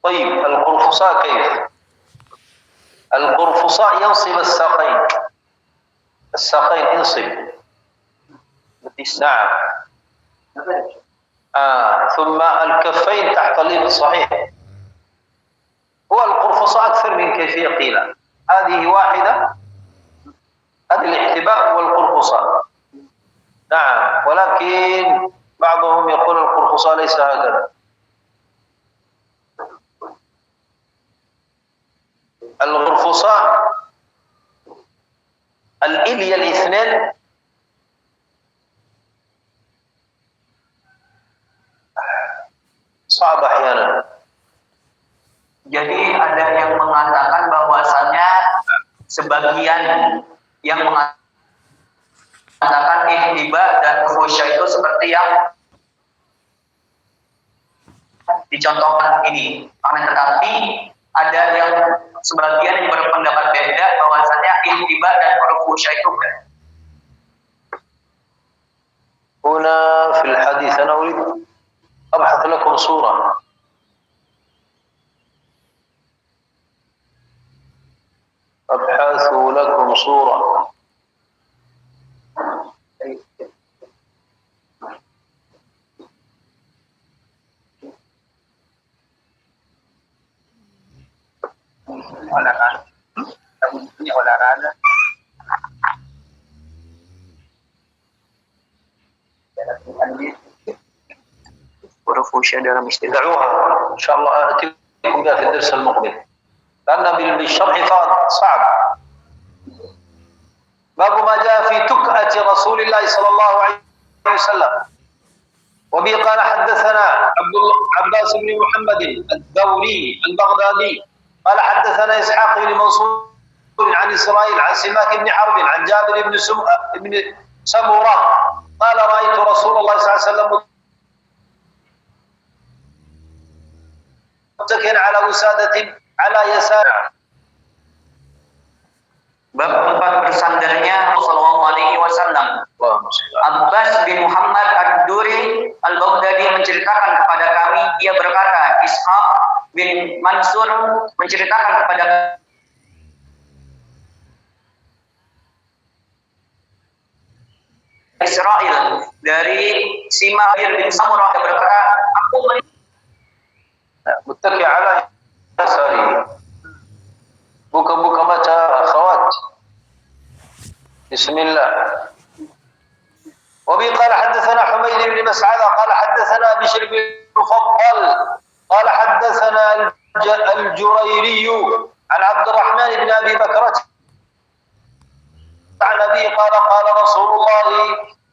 A: طيب القرفصاء كيف؟ القرفصاء ينصب الساقين. الساقين ينصب. نعم. ثم الكفين تحت الإبط صحيح. هو القرفصاء أكثر من كيفية قيل. هذه واحدة، هذه الاحتباء والقرفصاء. نعم ولكن بعضهم يقول القرفصاء ليس هكذا. القرفصاء الإلية الاثنين صعب أحيانا.
B: Jadi ada yang mengatakan bahwasanya sebagian yang mengatakan ihtiba dan khusyuk itu seperti yang dicontohkan ini. Akan tetapi ada yang sebagian yang berpendapat beda bahwasanya ihtiba dan khusyuk itu bukan.
A: هنا في الحديث أنا أريد أبحث لكم صورة. أبحث لكم صورة.
B: Khusyuk dalam istilah.
A: دعوها إن شاء الله أتيكم بها في الدرس المقبل لأن بالشرح صعب. باب ما جاء في تكأة رسول الله صلى الله عليه وسلم. وبه قال حدثنا عباس بن محمد الدوري البغدادي قال حدثنا إسحاق بن منصور عن إسرائيل عن سماك بن حرب عن جابر بن سمرة قال رأيت رسول الله صلى الله عليه وسلم متكئا على وسادة على يسار.
B: Bab tempat bersandarnya Rasulullah SAW. Abbas bin Muhammad ad-Duri al-Baghdadi menceritakan kepada kami, ia berkata, Ishaq bin Mansur menceritakan kepada Israel dari Simak bin Samurah, dia berkata, aku
A: متكئ على يساره. buka mata akhwat. بسم الله. وبه قال حدثنا حميد بن مسعدة قال حدثنا بشر بن المفضل قال حدثنا الجريري عن عبد الرحمن بن أبي بكرة عن أبي قال رسول الله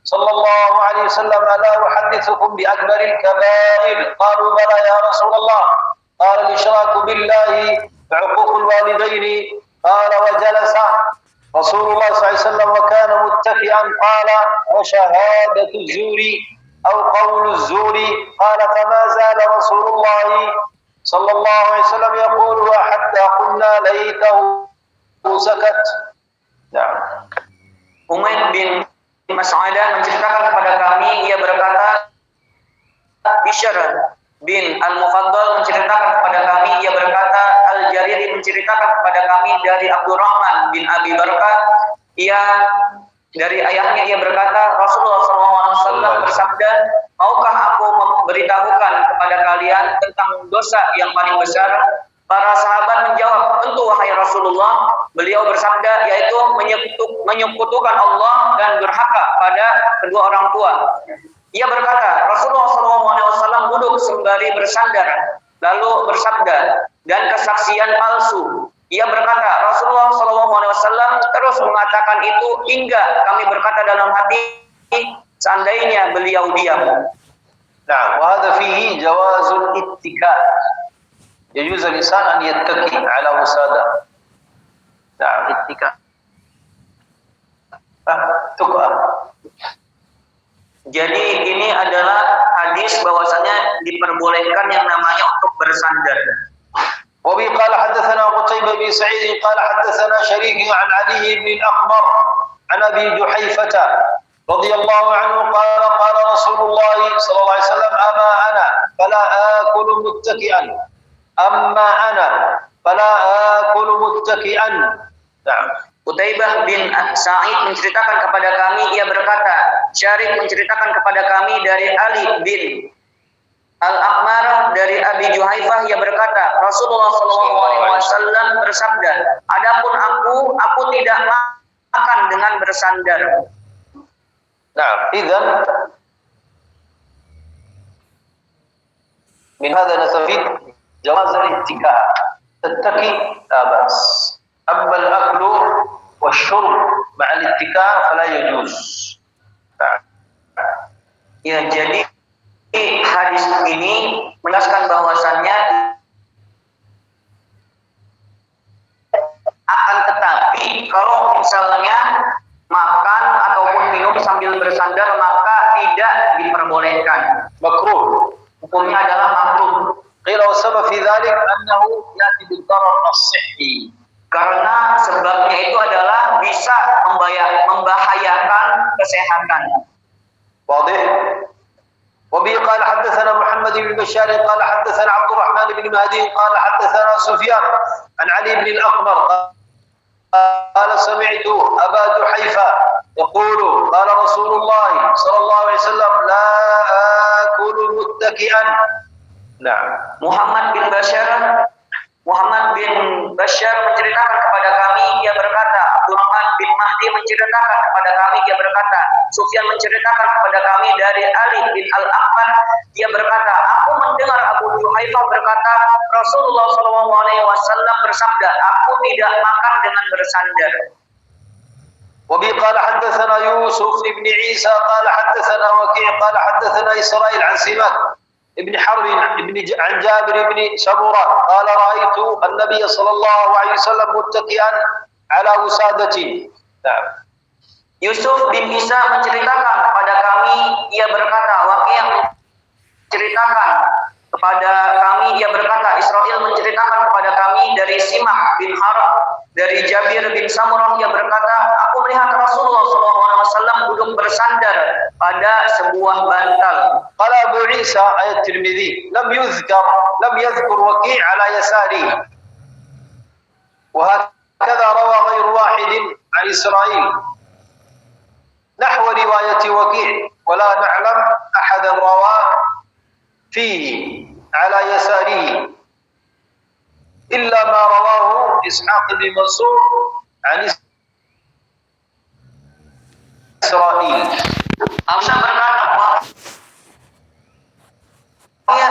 A: صلى الله عليه وسلم ألا أحدثكم بأكبر الكبائر قالوا بلى يا رسول الله قال الإشراك بالله وعقوق الوالدين قال وجلس رسول الله صلى الله عليه وسلم وكان متكئا قال وشهادة الزور أو قول الزور قال فما زال رسول الله صلى الله عليه وسلم يقولها حتى قلنا ليته سكت. نعم.
B: Umayyad bin Mas'adah menceritakan kepada kami, ia berkata, Bishr bin Al-Mufaddal menceritakan kepada kami, ia berkata, Al-Jariri menceritakan kepada kami dari Abdurrahman bin Abi Barakah, ia dari ayahnya, ia berkata, Rasulullah SAW bersabda, maukah aku memberitahukan kepada kalian tentang dosa yang paling besar? Para sahabat menjawab, tentu wahai Rasulullah. Beliau bersabda, yaitu menyekutukan Allah dan durhaka pada kedua orang tua. Ia berkata, Rasulullah SAW duduk sembari bersandar, lalu bersabda, dan kesaksian palsu. Ia berkata, Rasulullah SAW terus mengatakan itu hingga kami berkata dalam hati, seandainya beliau diam.
A: نعم. وهذا فيه جواز الاتكاء. يجوز الإنسان أن يتكي على وسادة. نعم. اتكاء. تكأ.
B: Jadi ini adalah hadis bahwasanya diperbolehkan yang namanya untuk bersandar.
A: وبه قال حدثنا قتيبة بن سعيد قال حدثنا شريك عن علي بن الأقمر عن أبي جحيفة رضي الله عنه قال قال رسول الله صلى الله عليه وسلم أما أنا فلا آكل متكئا أما أنا فلا آكل متكئا. نعم.
B: Qutaibah bin Sa'id menceritakan kepada kami, ia berkata, Syarif menceritakan kepada kami dari Ali bin Al-Aqmar dari Abi Juhaifah, ia berkata, Rasulullah SAW bersabda, adapun aku tidak makan dengan bersandar.
A: نعم. إذن من هذا نستفيد جواز الاتكاء. تتكي لا بأس. أما الأكل والشرب مع الاتكاء فلا يجوز. نعم.
B: Ya, jadi hadis ini menjelaskan bahwasannya akan tetapi kalau misalnya makan ataupun minum sambil bersandar maka tidak diperbolehkan.
A: مكروه.
B: Hukumnya adalah makruh.
A: قيل والسبب في ذلك أنه يأتي بالضرر الصحي.
B: Karena sebabnya itu adalah bisa membahayakan kesehatan.
A: واضح. وبه قال حدثنا محمد بن بشار قال حدثنا عبد الرحمن بن مهدي قال حدثنا سفيان عن علي بن الأقمر قال سمعت أبا جحيفة يقول قال رسول الله صلى الله عليه وسلم لا آكل متكئا. نعم.
B: Muhammad bin Bashar menceritakan kepada kami, ia berkata, Abdurrahman bin Mahdi menceritakan kepada kami, ia berkata, Sufyan menceritakan kepada kami dari Ali bin Al-Aqmar, dia berkata, aku mendengar Abu Juhaifah berkata, Rasulullah SAW bersabda, aku tidak makan dengan bersandar.
A: وبه قال حدثنا يوسف بن عيسى قال حدثنا وكيع قال حدثنا إسرائيل عن سماك ابن حرب عن جابر بن سمرة قال رأيت النبي صلى الله عليه وسلم متكئا على وسادته. نعم.
B: Yusuf bin Isa menceritakan kepada kami, ia berkata, Waqi' menceritakan kepada kami, ia berkata, Israel menceritakan kepada kami dari Simak bin Harb dari Jabir bin Samurah, ia berkata, aku melihat Rasulullah SAW duduk bersandar pada sebuah bantal.
A: قال أبو عيسى أي الترمذي لم يذكر وكيع على يساره، وهكذا روى غير واحد عن إسرائيل نحو رواية وكيع، ولا نعلم أحدا روى فيه على يساره إلا ما رواه إسحاق بن منصور عن إسرائيل.
B: Aisyah berkata bahwa ia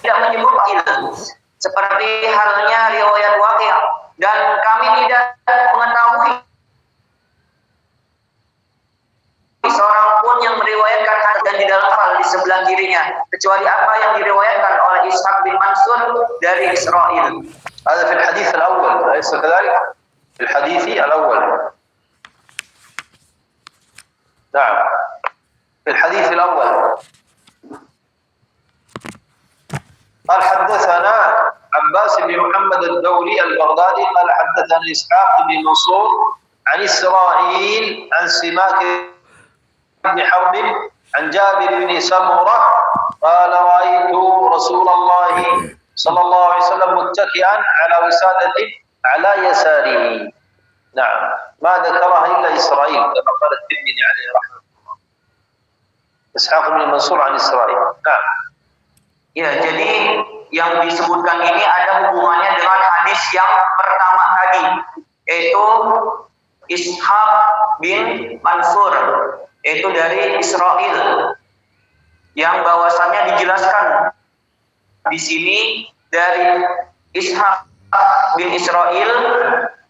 B: tidak menyebut ilmu seperti halnya riwayat Waqi' dan kami tidak mengetahui seorang pun yang meriwayatkan hadis dan di dalam hal di sebelah kirinya kecuali apa yang diriwayatkan oleh Ishaq bin Mansur dari Israel.
A: هذا في الحديث الأول أليس كذلك؟ في الحديث الأول. نعم. في الحديث الأول قال حدثنا عباس بن محمد الدولي البغدادي قال حدثنا إسحاق بن منصور عن إسرائيل عن سماك بن حرب عن جابر بن سمرة قال رأيت رسول الله صلى الله عليه وسلم متكئا على وسادة على يساره. نعم. ما ذكرها إلا إسرائيل كما قال الترمذي عليه رحمه الله. إسحاق بن منصور عن إسرائيل. نعم.
B: Ya, jadi yang disebutkan ini ada hubungannya dengan hadis yang pertama tadi, yaitu Ishaq bin Mansur, yaitu dari Israel, yang bahwasannya dijelaskan di sini dari Ishaq bin Israil,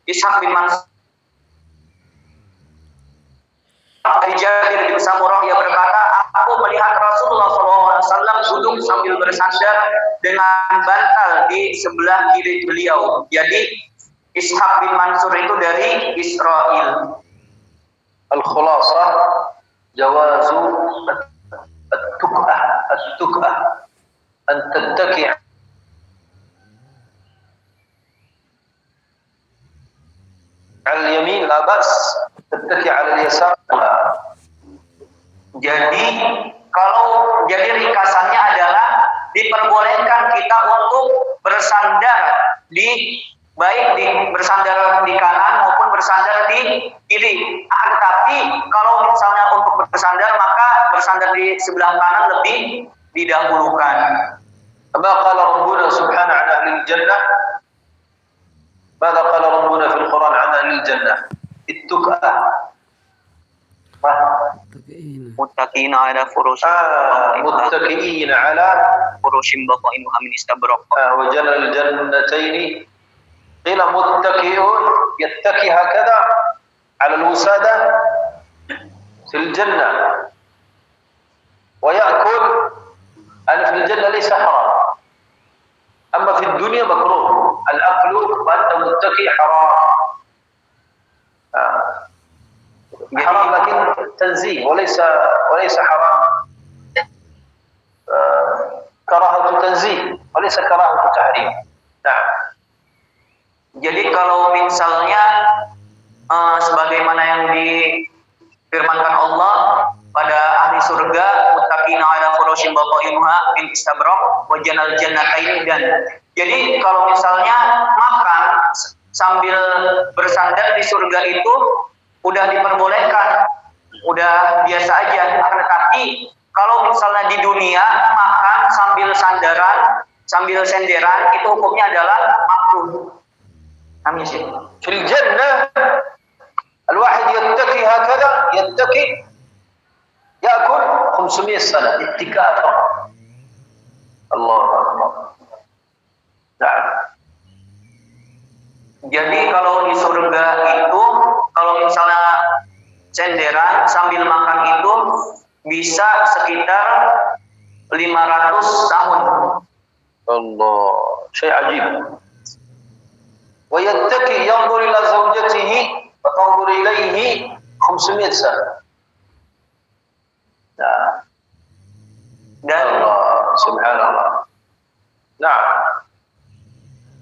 B: Ishaq bin Mansur, Jabir bin Samurah, ia berkata, aku melihat Rasulullah SAW duduk sambil bersandar dengan bantal di sebelah kiri beliau. Jadi Ishaq bin Mansur itu dari Israil.
A: Al-khulasah jawazu at-tuk'ah an tattaki' على اليمين لا بأس تتكي على اليسار.
B: Jadi ringkasannya adalah diperbolehkan kita untuk bersandar bersandar di kanan maupun bersandar di kiri. Akan tetapi kalau misalnya untuk bersandar, maka bersandar di sebelah kanan lebih didahulukan.
A: Kama qala Rabbuna subhanahu an ahli al-jannah, ماذا قال ربنا في القرآن عن أهل الجنة؟ التكأة
B: متكئين على فروش
A: متكئين على
B: فروش بطائنها من استبرق
A: وجنى الجنتين قيل متكئ يتكي هكذا على الوسادة في الجنة ويأكل أن في الجنة ليس حرام، أما في الدنيا مكروه الأكل وأنت متكي حرام. حرام لكن تنزيه وليس حرام، كراهة تنزيه وليس كراهة تحريم. نعم.
B: Jadi kalau misalnya sebagaimana yang difirmankan Allah pada ahli surga, muttaqina ala furushin bata'inuha min istabraq wa janal jannatayn, dan jadi kalau misalnya makan sambil bersandar di surga itu udah diperbolehkan, udah biasa aja. Akan tetapi kalau misalnya di dunia makan sambil senderan itu hukumnya adalah makruh. Amin sih.
A: Fil jannah al-wahid yattaki hakadha, yattaki yakul 500 sana ittika'at. Allahu akbar. Nah.
B: Jadi kalau di surga itu kalau misalnya senderan sambil makan itu bisa sekitar 500 tahun.
A: Allah, syai' ajib. Wa yattaki yanzur ila zawjatihi wa tanzur ilayhi 500 sana. Nah.
B: Dan
A: Allah, subhanallah. Nah.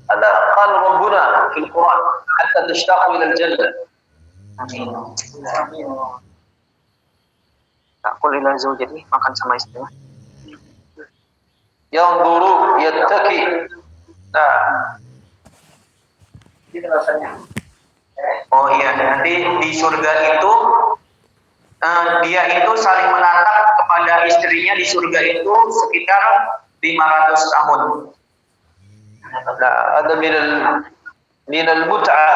A: هذا قال ربنا في القرآن حتى تشتاقوا إلى الجنة.
B: Amin. Takul ila zaujati, makan sama istrinya.
A: Yanzuru yattaki. Nah.
B: Oh iya, nanti di surga itu dia itu saling menatap kepada istrinya di surga itu sekitar 500 tahun.
A: Nah, ada min al-mut'ah.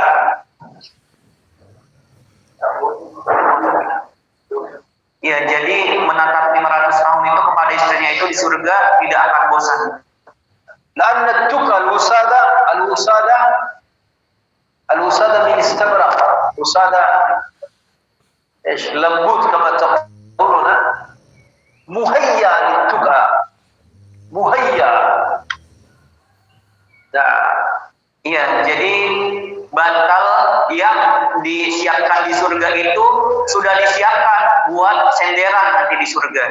B: Ya, jadi menatap 500 tahun itu kepada istrinya itu di surga tidak akan bosan.
A: لأن التقى الوسادة من استبرق، وسادة ايش لمبوت كما تقولون، مهيأ للتقى، مهيأ.
B: Iya, jadi bantal yang disiapkan di surga itu sudah disiapkan buat senderan nanti di surga.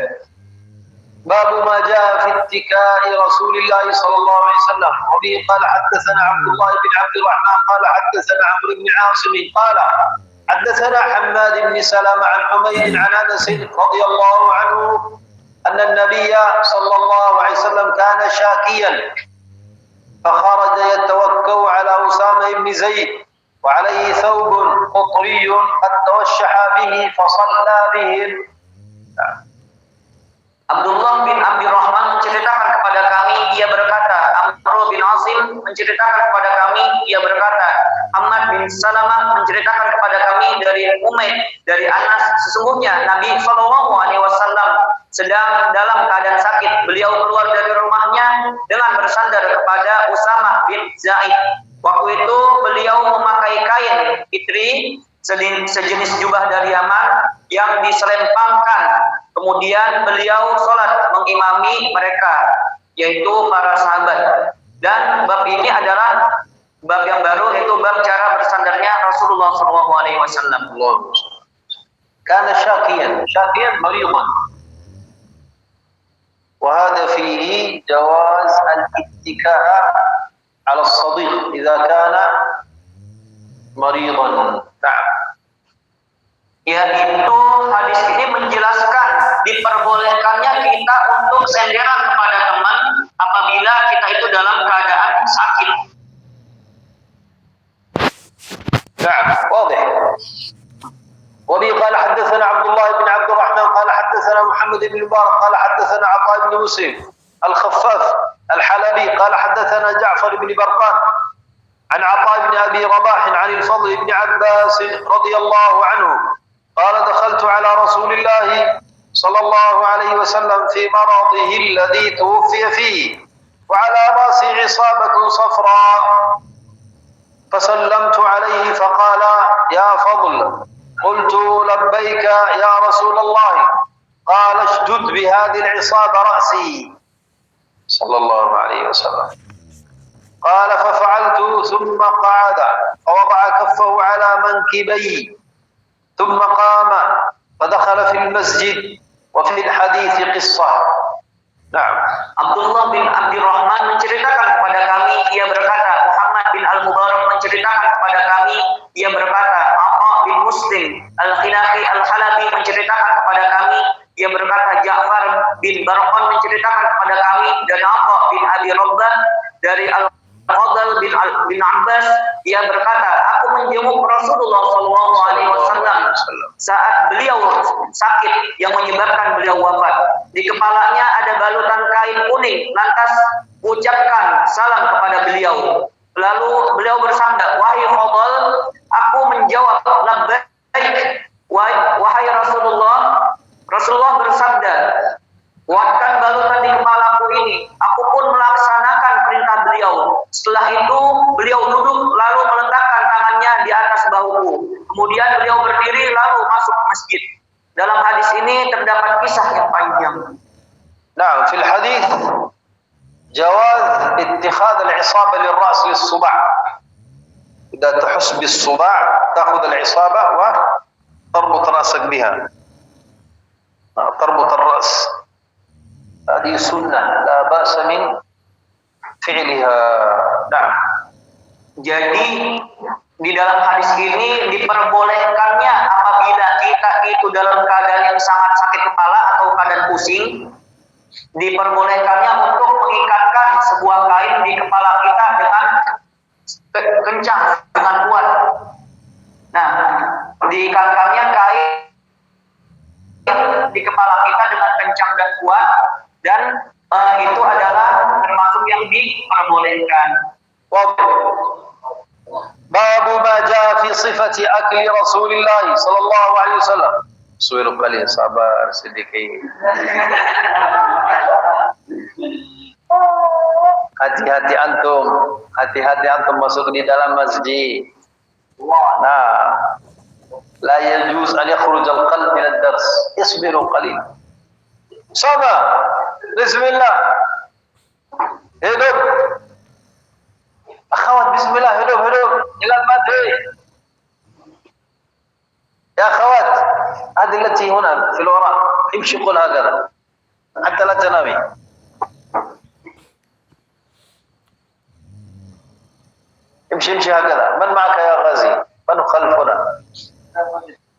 A: باب ما جاء في اتكاء رسول الله صلى الله عليه وسلم. وبه قال حدثنا عبد الله بن عبد الرحمن قال حدثنا عمرو بن عاصم قال حدثنا حماد بن سلمة عن حميد عن أنس رضي الله عنه أن النبي صلى الله عليه وسلم كان شاكيا فخرج يتوكأ على أسامة بن زيد وعليه ثوب قطري قد توشح به فصلى بهم.
B: Abdullah bin Abdurrahman menceritakan kepada kami, ia berkata, Amr bin Asim menceritakan kepada kami, ia berkata, Ahmad bin Salamah menceritakan kepada kami dari Umayyah dari Anas, sesungguhnya Nabi SAW sedang dalam keadaan sakit. Beliau keluar dari rumahnya dengan bersandar kepada Usamah bin Zaid. Waktu itu beliau memakai kain itri, sejenis jubah dari Yaman yang diselempangkan. Kemudian beliau sholat mengimami mereka, yaitu para sahabat. Dan bab ini adalah bab yang baru, yaitu bab cara bersandarnya Rasulullah SAW.
A: كان شاكيا مريضا، وهذا فيه جواز الاتكاء على الصديق إذا كان مريضا. نعم.
B: Yaitu hadis ini menjelaskan diperbolehkannya kita untuk senderan kepada teman apabila kita itu dalam keadaan sakit.
A: نعم واضح. وبه قال حدثنا عبد الله بن عبد الرحمن قال حدثنا محمد بن مبارك قال حدثنا عطاء بن مسلم الخفاف الحلبي قال حدثنا جعفر بن برقان عن عطاء بن أبي رباح عن الفضل بن عباس رضي الله عنه قال دخلت على رسول الله صلى الله عليه وسلم في مرضه الذي توفي فيه وعلى رأسه عصابة صفراء فسلمت عليه فقال يا فضل، قلت لبيك يا رسول الله، قال اشدد بهذه العصابة رأسي صلى الله عليه وسلم. قال ففعلت ثم قعد فوضع كفه على منكبي ثم قام فدخل في المسجد وفي الحديث قصة. نعم.
B: Abdullah bin Abdurrahman menceritakan kepada kami, ia berkata, Muhammad bin Al-Mubarak menceritakan kepada kami, ia berkata, Atha bin Muslim Al-Khilafi Al-Halabi menceritakan kepada kami, ia berkata, Ja'far bin Barqan menceritakan kepada kami, dan Atha bin Abi Rabbah dari Al-Fadl bin Abbas, ia berkata, aku menjenguk Rasulullah SAW saat beliau sakit yang menyebabkan beliau wafat. Di kepalanya ada balutan kain kuning, lantas ucapkan salam kepada beliau. Lalu beliau bersabda, wahai Fadl, aku menjawab labbaik, wahai Rasulullah. Rasulullah bersabda, kuatkan balutan di kepalaku ini. Aku pun melaksanakan perintah beliau. Setelah itu beliau duduk lalu meletakkan tangannya di atas bahuku. Kemudian beliau berdiri lalu masuk ke masjid. Dalam hadis ini terdapat kisah yang panjang.
A: نعم. في الحديث جواز اتخاذ العصابة للرأس للصباع. إذا تحس بالصباع تأخذ العصابة وتربط رأسك بها، تربط الرأس. هذه سنة لا بأس من فعلها. نعم.
B: Jadi di dalam hadis ini diperbolehkannya apabila kita itu dalam keadaan yang sangat sakit kepala atau keadaan pusing, diperbolehkannya untuk mengikatkan sebuah kain di kepala kita dengan kencang, dengan kuat. Nah, diikatkannya kain di kepala kita dengan kencang dan kuat, dan itu adalah termasuk yang diperbolehkan.
A: باب ما جاء في صفة أكل رسول الله صلى الله عليه وسلم. Suwiru kali, sabar sedikit. Hati-hati antum masuk di dalam masjid. Nah, la yajuz an yakhruj al-qalb min ad-dars. Isbiru qalil. Sabar. Bismillah. Hidup. Akhwat, bismillah, hidup. Jangan mati. يا أخوات، هذه التي هنا في الوراء امشي قل هكذا حتى لا تنامي. امشي هكذا. من معك يا غازي؟ من خلفنا؟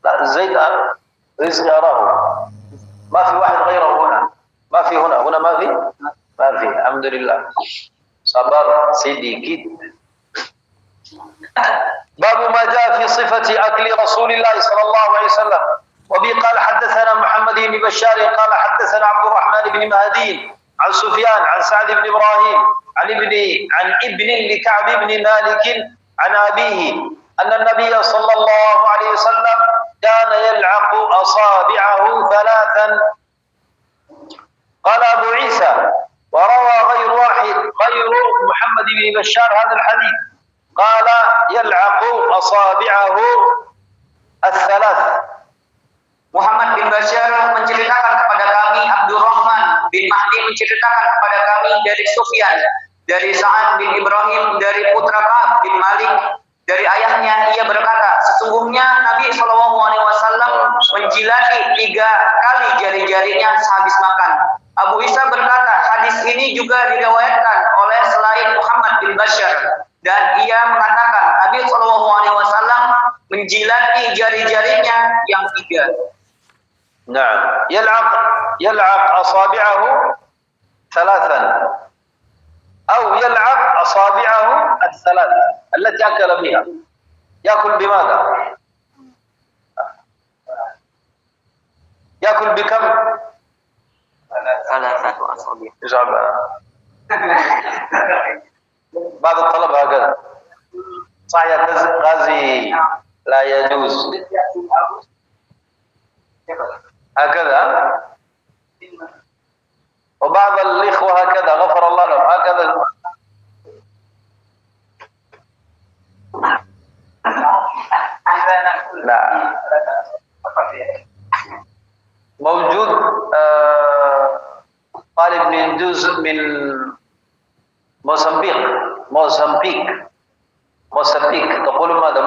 A: لا، زيد رزق أراه. ما في واحد غيره هنا. ما في هنا ما في. الحمد لله. صبر sedikit. باب ما جاء في صفة أكل رسول الله صلى الله عليه وسلم. وبه قال حدثنا محمد بن بشار قال حدثنا عبد الرحمن بن مهدي عن سفيان عن سعد بن إبراهيم عن ابن لكعب بن مالك عن أبيه أن النبي صلى الله عليه وسلم كان يلعق أصابعه ثلاثا. قال أبو عيسى وروى غير واحد غير محمد بن بشار هذا الحديث. قال يلعق أصابعه الثلاث.
B: Muhammad bin Bashar menceritakan kepada kami, Abdurrahman bin Mahdi menceritakan kepada kami dari Sufyan, dari Sa'ad bin Ibrahim, dari putra Ka'ab bin Malik, dari ayahnya, ia berkata, sesungguhnya Nabi SAW menjilati 3 kali jari-jarinya sehabis makan. Abu Isa berkata, hadis ini juga diriwayatkan oleh selain Muhammad bin Bashar, dan ia mengatakan Nabi SAW menjilati jari-jarinya yang 3.
A: نعم يلعق أصابعه 3 أو يلعق أصابعه 3 التي أكل بها. يأكل بماذا؟ يأكل بكم؟
B: 3 أصابع.
A: بعض الطلبة هكذا صح يا غازي لا يجوز هكذا، وبعض الإخوة هكذا غفر الله لهم هكذا. لا موجود طالب من جزء من موزمبيق تقول ماذا؟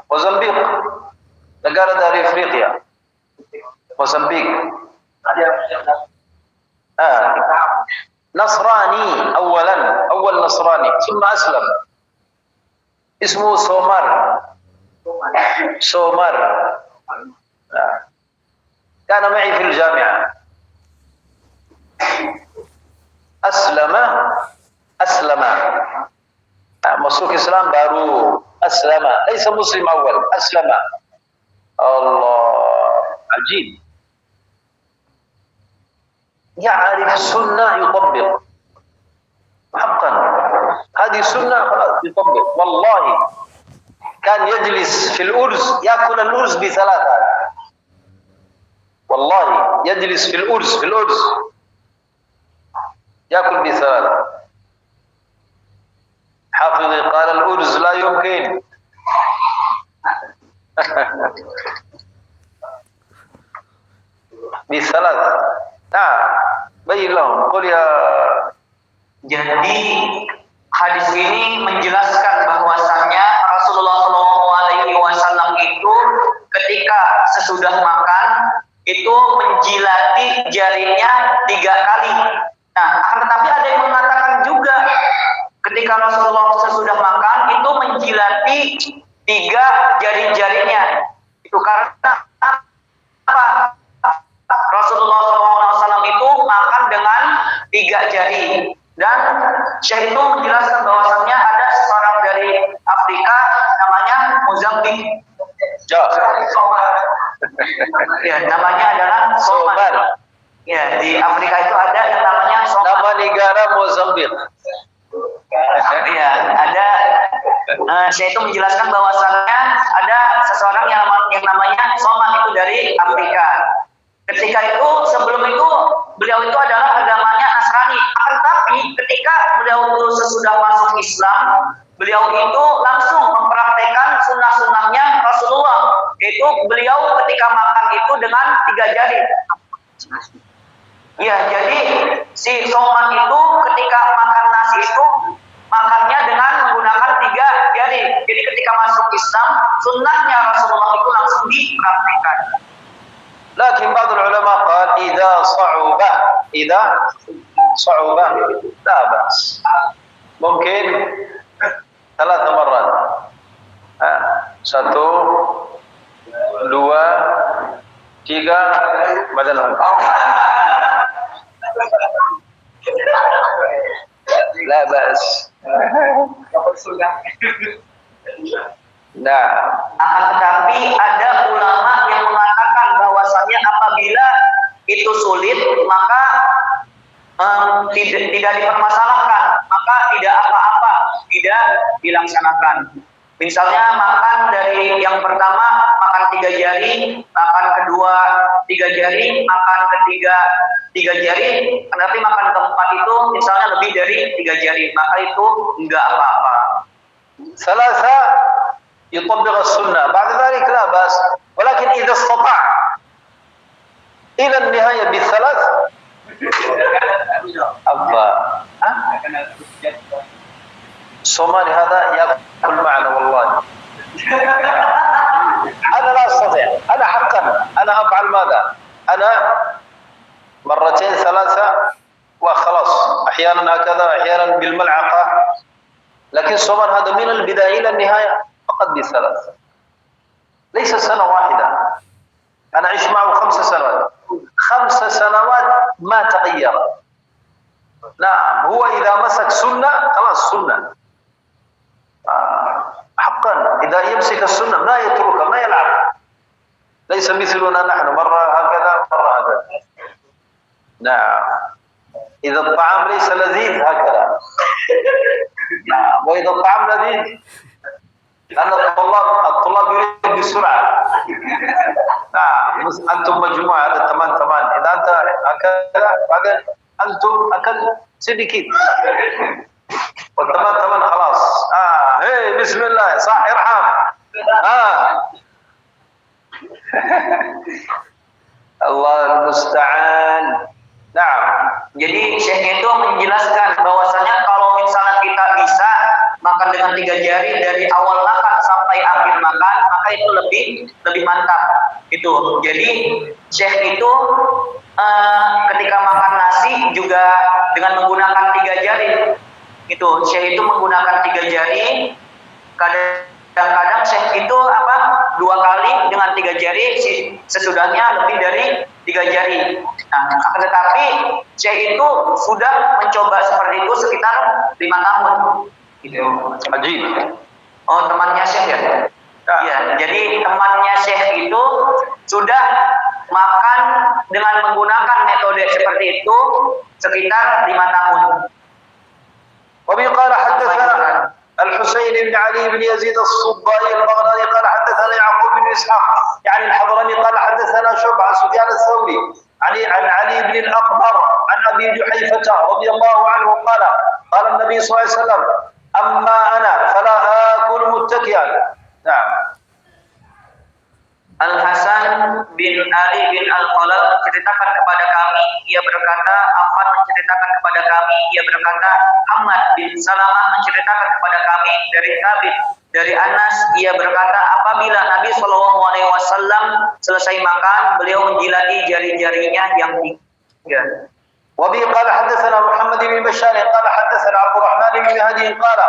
A: موزمبيق negara dari Afrika. موزمبيق نصراني أول نصراني ثم أسلم، اسمه سومر كان معي في الجامعة، أسلم masuk Islam baru أسلم، ليس مسلم أول، أسلم. الله عجيب، يعرف السنة يطبق حقا، هذه سنة خلاص يطبق. والله كان يجلس في الأرز يأكل الأرز ب3، والله يجلس في الأرز يأكل ب3. حافظي قال الأرز لا يمكن ب3. بين لهم قل يا.
B: Jadi hadis ini menjelaskan bahwasannya Rasulullah SAW itu ketika sesudah makan itu menjilati jarinya 3 kali. Nah, akan tetapi ada yang mengatakan juga ketika Rasulullah sesudah makan itu menjilati 3 jari-jarinya. Itu karena apa? Rasulullah SAW itu makan dengan 3 jari. Dan Syekh itu menjelaskan bahwasannya ada seorang dari Afrika namanya Mozambik. Ya, namanya adalah Somar. Ya, di Afrika itu ada yang namanya Somar.
A: Nama negara Mozambik.
B: Ya, ada. Syekh itu menjelaskan bahwasannya ada seseorang yang namanya Somar, itu dari Afrika. Ketika itu, sebelum itu, beliau itu adalah agamanya Nasrani. Akan tapi ketika beliau itu sesudah masuk Islam, beliau itu langsung mempraktekkan sunnah-sunnahnya Rasulullah. Yaitu beliau ketika makan itu dengan 3 jari. Ya, jadi si Soman itu ketika makan nasi itu makannya dengan menggunakan 3 jari. Jadi ketika masuk Islam, sunnahnya Rasulullah itu langsung dipraktekkan.
A: لكن بعض العلماء قال إذا صعب لا بأس، ممكن 3 مرات، 1 2 3 بدل لا بأس. Nah,
B: akan tetapi ada ulama yang mengatakan bahwasannya apabila itu sulit maka tidak dipermasalahkan, maka tidak apa-apa, tidak dilaksanakan. Misalnya makan dari yang pertama makan 3 jari, makan kedua 3 jari, makan ketiga 3 jari, nanti makan keempat itu misalnya lebih dari 3 jari, maka itu enggak apa-apa.
A: ثلاثة يطبق السنة، بعد ذلك لا بأس، ولكن إذا استطاع إلى النهاية بالثلاث أبا الصومالي هذا يأكل معنا والله. أنا لا أستطيع، أنا حقا أنا أفعل ماذا؟ أنا مرتين ثلاثة وخلاص، أحيانا هكذا أحيانا بالملعقة، لكن الصومال هذا من البداية إلى النهاية فقط بالثلاث، ليس سنة واحدة. أنا أعيش معه 5 سنوات، 5 سنوات ما تغير. نعم، هو إذا مسك سنة خلاص سنة، حقا إذا يمسك السنة ما يتركها ما يلعب، ليس مثلنا نحن مرة هكذا مرة هكذا. نعم، إذا الطعام ليس لذيذ هكذا، وإذا الطعام لذيذ، لأن الطلاب يريد بسرعة. نعم، أنتم مجموعة هذا teman-teman، إذا أنت هكذا بعدين أنتم أكل sedikit والteman-teman خلاص هي بسم الله صح ارحم الله المستعان. Nah,
B: jadi Syekh itu menjelaskan bahwasanya kalau misalnya kita bisa makan dengan 3 jari dari awal makan sampai akhir makan, maka itu lebih mantap. Itu. Jadi Syekh itu ketika makan nasi juga dengan menggunakan 3 jari. Itu Syekh itu menggunakan 3 jari. Kadang-kadang Syekh itu 2 kali dengan 3 jari, sesudahnya lebih dari 3 jari. Nah, akan tetapi Syekh itu sudah mencoba seperti itu sekitar 5 tahun. Gitu.
A: Ajib.
B: Oh, temannya Syekh ya? Ya, jadi temannya Syekh itu sudah makan dengan menggunakan metode seperti itu sekitar 5 tahun.
A: وبه قال حدثنا الحسين بن علي بن يزيد الصبائي البغدادي قال حدثنا يعقوب بن اسحاق يعني الحضرمي قال حدثنا شعبة عن سفيان الثوري عن علي بن الاقمر عن ابي جحيفة رضي الله عنه قال قال النبي صلى الله عليه وسلم اما انا فلا اكل متكئا. نعم.
B: Al-Hasan bin Ali bin Al-Khalal menceritakan kepada kami, ia berkata, Affan menceritakan kepada kami, ia berkata, Ahmad bin Salamah menceritakan kepada kami dari Thabit, dari Anas, ia berkata, apabila Nabi SAW selesai makan, beliau menjilati jari-jarinya yang 3.
A: وبه قال حدثنا محمد بن بشار قال حدثنا عبد الرحمن بن مهدي قال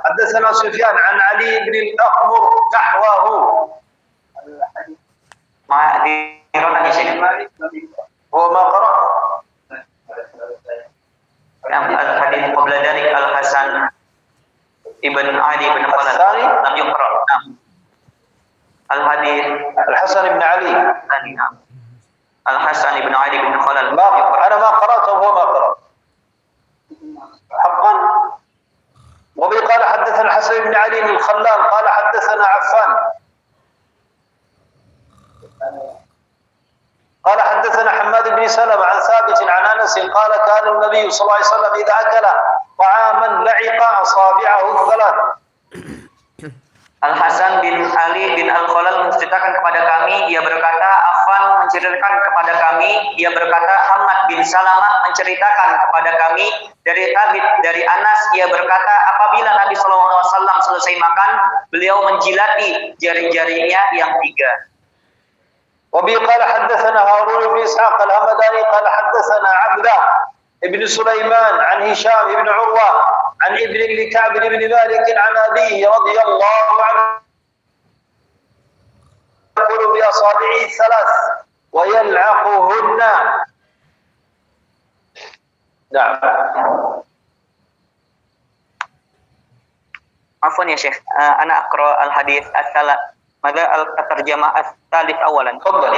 A: حدثنا سفيان عن علي بن الأقمر نحوه.
B: معذرة يا شيخ.
A: هو ما قرأ
B: الحديث قبل ذلك الحسن ابن علي بن خلال
A: الثاني
B: لم يقرأ. الحديث
A: الحسن بن علي
B: الثاني. الحسن بن علي بن خلال
A: أنا ما قرأته وهو ما قرأ حقا. وبه قال حدثنا الحسن بن علي الخلال قال حدثنا عفان قال حدثنا حماد بن سلمة عن ثابت عن أنس قال كان النبي صلى الله عليه وسلم إذا أكل طعاما لعق أصابعه الثلاث.
B: Al-Hasan bin Ali bin Al-Khalal menceritakan kepada kami, ia berkata, Affan menceritakan kepada kami, ia berkata, Ahmad bin Salamah menceritakan kepada kami dari Thabit, dari Anas, ia berkata, apabila Nabi SAW selesai makan, beliau menjilati jari-jarinya yang 3.
A: وبه قال حدثنا هارون بن إسحاق الهمداني قال حدثنا عبده ابن سليمان عن هشام بن عروة عن ابن لكعب بن مالك عن أبيه رضي الله عنه يأكل بأصابعه 3 ويلعقهن. نعم.
B: عفوا يا شيخ، أنا أقرأ الحديث ماذا الترجمة الثالث أولا.
A: تفضل.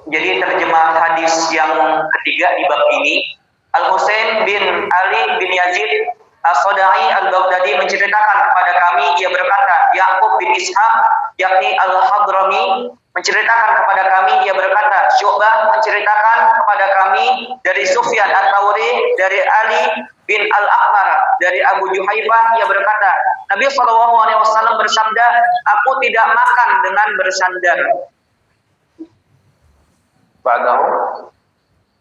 B: Jadi terjemah hadis yang ketiga di bab ini, Al-Husain bin Ali bin Yazid As-Sodai Al-Baghdadi menceritakan kepada kami, ia berkata, Ya'qub bin Ishaq, yakni Al-Hadrami, menceritakan kepada kami, ia berkata, Syu'bah menceritakan kepada kami dari Sufyan At-Tauri, dari Ali bin Al-Aqmar, dari Abu Juhaifah, ia berkata, Nabi SAW bersabda, aku tidak makan dengan bersandar.
A: Ba'dahu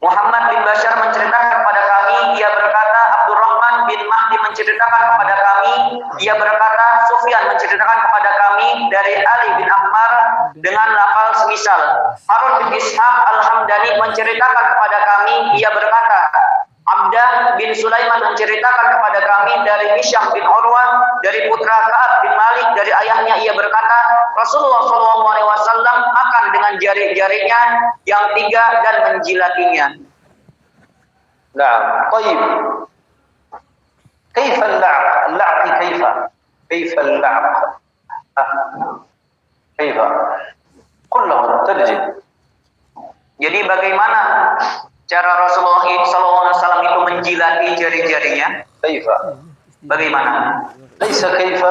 B: Muhammad bin Bashar menceritakan kepada kami, ia berkata, Abdurrahman bin Mahdi menceritakan kepada kami, ia berkata, Sufyan menceritakan kepada kami dari Ali bin Ammar dengan lafal semisal. Harun bin Ishaq Al-Hamdani menceritakan kepada kami, ia berkata, Abdah bin Sulaiman menceritakan kepada kami dari Hisham bin Urwah, dari putra Ka'ab bin Malik, dari ayahnya, ia berkata, Rasulullah SAW makan dengan jari-jarinya yang 3 dan menjilatinya.
A: نعم طيب كيف اللعق اللعق كيف اللعق كيف قل لهم ترجم.
B: Jadi bagaimana cara Rasulullah SAW itu menjilati jari-jarinya?
A: كيف
B: Bagaimana?
A: ليس كيف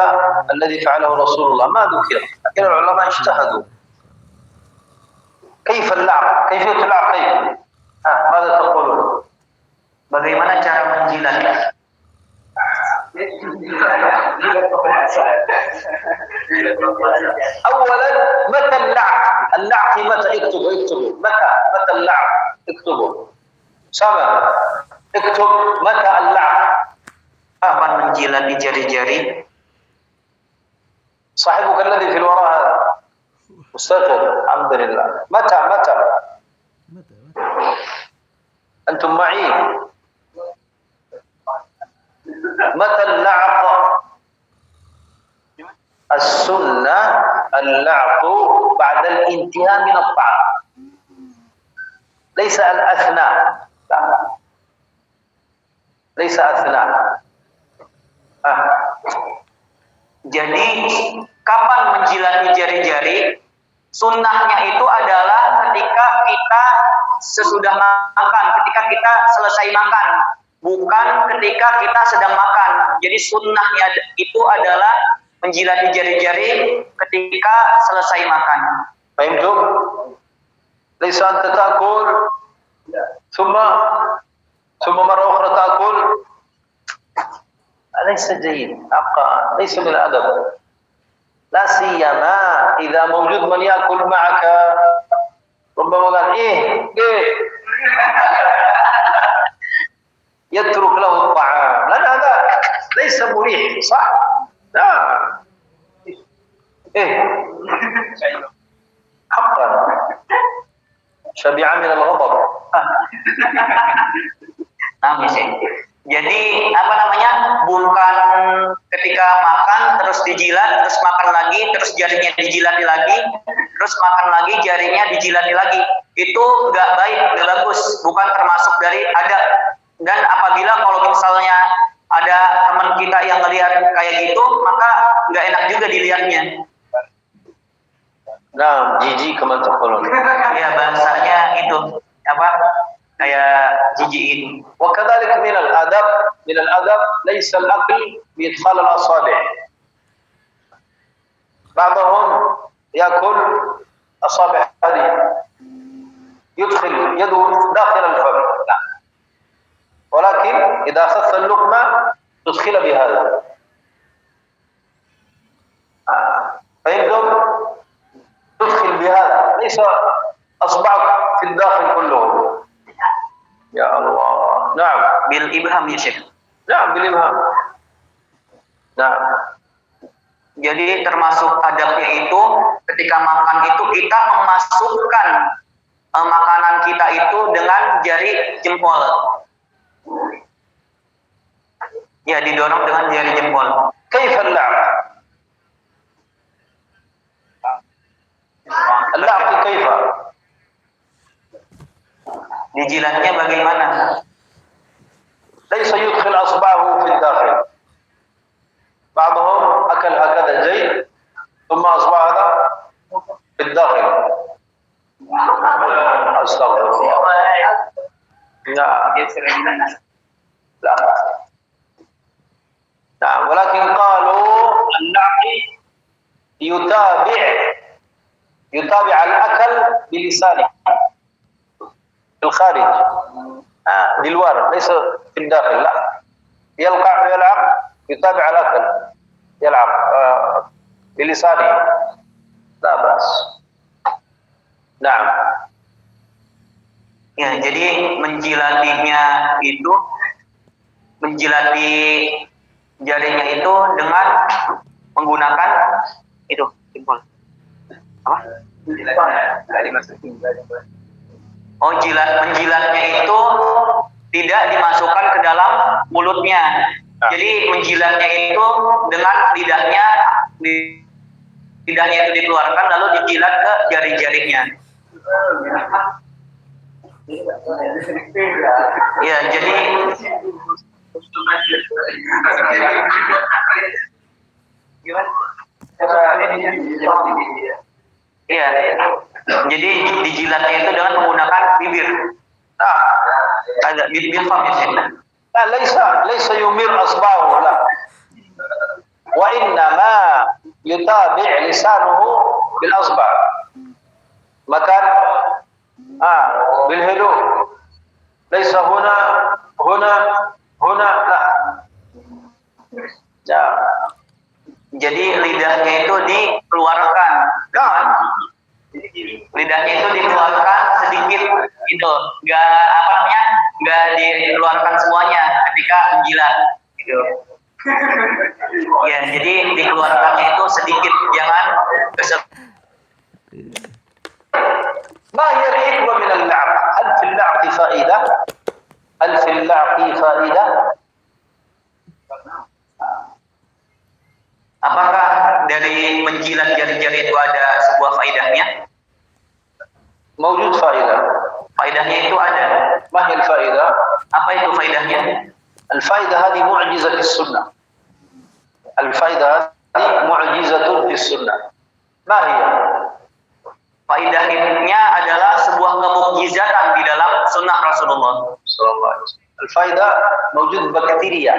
A: الذي فعله رسول الله ما ذكر لكن العلماء اجتهدوا كيف اللعق كيفية اللعق كيف ماذا تقولون
B: Bagaimana cara menjilat?
A: أولا متى اللعق متى اكتبوا متى اللعق اكتبوا سامع اكتب متى اللعق
B: Kapan menjilat di jari-jari?
A: صاحبك الذي في الوراء هذا مستيقظ الحمد لله متى أنتم معي متى اللعق السنة اللعق بعد الانتهاء من الطعام ليس الأثناء لا ليس أثناء
B: Jadi kapan menjilati jari-jari? Sunnahnya itu adalah ketika kita sesudah makan, ketika kita selesai makan, bukan ketika kita sedang makan. Jadi sunnahnya itu adalah menjilati jari-jari ketika selesai makan.
A: فهمتم؟ ليس أنت تأكل ثم مرة أخرى تأكل ليس جيد ليس من الأدب لا سيما إذا موجود من يأكل معك ربما قال إيه يترك له الطعام لأن هذا ليس مريح صح؟ لا حقا شبع من الغضب
B: Jadi bukan ketika makan terus dijilat, terus makan lagi, terus jarinya dijilati lagi, terus makan lagi, jarinya dijilati lagi. Itu nggak baik, nggak bagus, bukan termasuk dari adab. Dan apabila kalau misalnya ada teman kita yang melihat kayak gitu, maka nggak enak juga dilihatnya.
A: Nah, jijik kemana taqulun.
B: Ya bahasanya itu kayak jijikin.
A: وكذلك من الأدب ليس الأكل بإدخال الأصابع. بعضهم يأكل أصابع هذه يدخل يده داخل الفم لا. ولكن إذا أخذت اللقمة تدخل بهذا. فيبدأ تدخل بهذا ليس أصبعك في الداخل كله. يا الله. نعم.
B: بالإبهام يا Syekh.
A: نعم بالإبهام. نعم.
B: Jadi termasuk adabnya itu ketika makan itu kita memasukkan makanan kita itu dengan jari jempol. Ya, didorong dengan jari jempol.
A: كيف اللعب؟ اللعب كيف؟
B: Dijilatnya bagaimana?
A: ليس يدخل أصبعه في الداخل. بعضهم أكل هكذا جيد ثم أصبع هذا في الداخل. أستغفر الله. لا. نعم ولكن قالوا النعقي يتابع الأكل بلسانه في الخارج di luar ليس في الداخل لا يلعب يتابع الأكل يلعب بلسانه لا بأس نعم.
B: Ya, jadi menjilatinya itu, menjilati jarinya itu dengan menggunakan itu simpul. Apa? Oh, menjilatnya itu tidak dimasukkan ke dalam mulutnya. Jadi menjilatnya itu dengan lidahnya itu dikeluarkan lalu dijilat ke jari-jarinya. Ya, jadi iya, jadi dijilatnya itu dengan menggunakan bibir. Ada bibir fam.
A: ليس يمر أصبعه لا وإنما يتابع لسانه بالأصبع مكان بالهدوء ليس هنا لا.
B: Jadi lidahnya itu dikeluarkan, kan? Lidahnya itu dikeluarkan sedikit, gitu. Nggak dikeluarkan semuanya ketika menjilat, gitu. Ya, jadi dikeluarkannya itu sedikit, jangan
A: ما هي الحكمة من اللعق؟ هل في اللعق فائدة؟
B: Apakah dari menjilat jari-jari itu ada sebuah faedahnya?
A: موجود فائدة.
B: Faedahnya itu ada.
A: ما هي الفائدة؟
B: Apa itu faedahnya?
A: الفائدة هذه معجزة في السنة. الفائدة هذه معجزة في السنة. ما هي؟
B: Faedahnya adalah sebuah kemukjizatan di dalam sunnah Rasulullah
A: sallallahu alaihi wasallam. الفائدة موجود بكتيريا.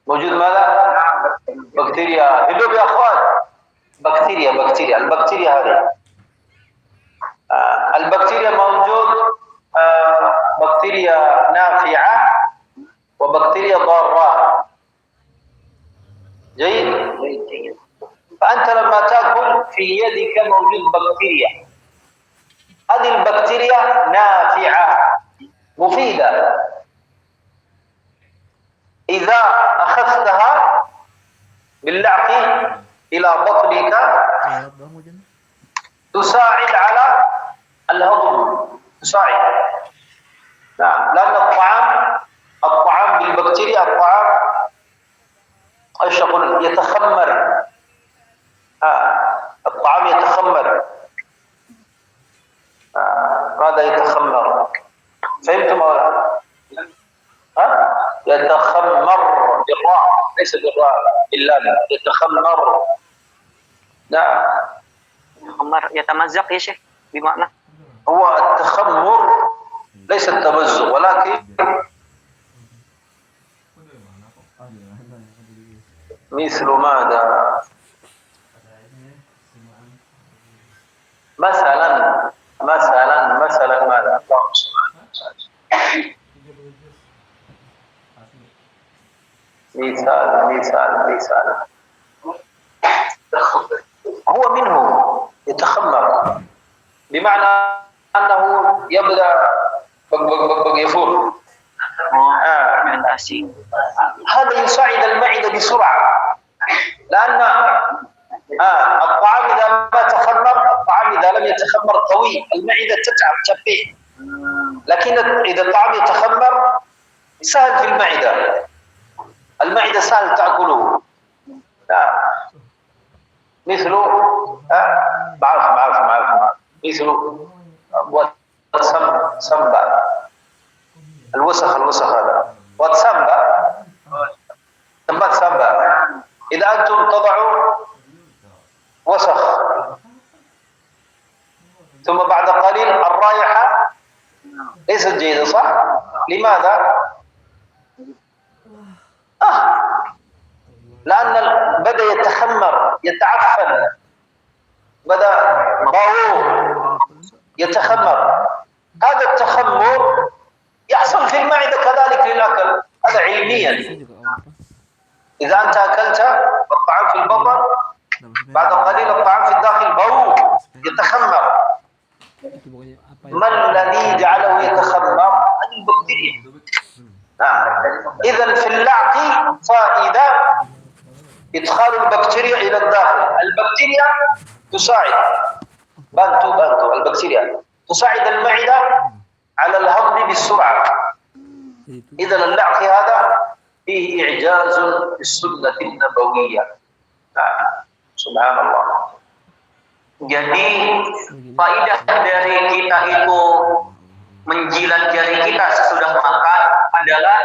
A: موجود ماذا؟ بكتيريا. hidup يا اخوان. بكتيريا. البكتيريا هذه. البكتيريا موجود بكتيريا نافعة وبكتيريا ضارة. جيد. فأنت لما تأكل في يدك موجود بكتيريا. هذه البكتيريا نافعة مفيدة. إذا أخذتها باللعق إلى بطنك تساعد على الهضم. تساعد. نعم. لأن الطعام بالبكتيريا ايش اقول يتخمر. الطعام يتخمر. ماذا يتخمر؟ فهمتم ولا يتخمر بالراء ليس بالراء باللام. يتخمر. نعم.
B: Khamar yatamazaq ya Syekh, bimana?
A: هو التخمر ليس التمزق ولكن مثل ماذا؟ مثلا ماذا؟ اللهم صل على مثال هو منه يتخمر بمعنى أنه يبدأ يفور. هذا يساعد المعدة بسرعة لأن الطعام إذا ما تخمر الطعام إذا لم يتخمر قوي المعدة تتعب تبيه. لكن إذا الطعام يتخمر سهل في المعدة سهل تأكله. مثل بعرف مثل سمبا الوسخ هذا وتسمبا سمبا. إذا أنتم تضعوا وسخ ثم بعد قليل الرائحة ليست جيدة صح؟ لماذا؟ لأن بدأ يتخمر يتعفن بدأ bau يتخمر هذا التخمر يحصل في المعدة كذلك للأكل هذا علميا إذا أنت أكلت الطعام في البطن بعد قليل الطعام في الداخل bau يتخمر ما الذي جعله يتخمر؟ هذه البكتيريا إذا في اللعق فائدة إدخال البكتيريا إلى الداخل البكتيريا تساعد البكتيريا تساعد المعدة على الهضم بسرعة إذا اللعق هذا فيه إعجاز بالسنة النبوية سبحان الله.
B: Jadi faidah dari kita itu menjilat jari kita sesudah makan adalah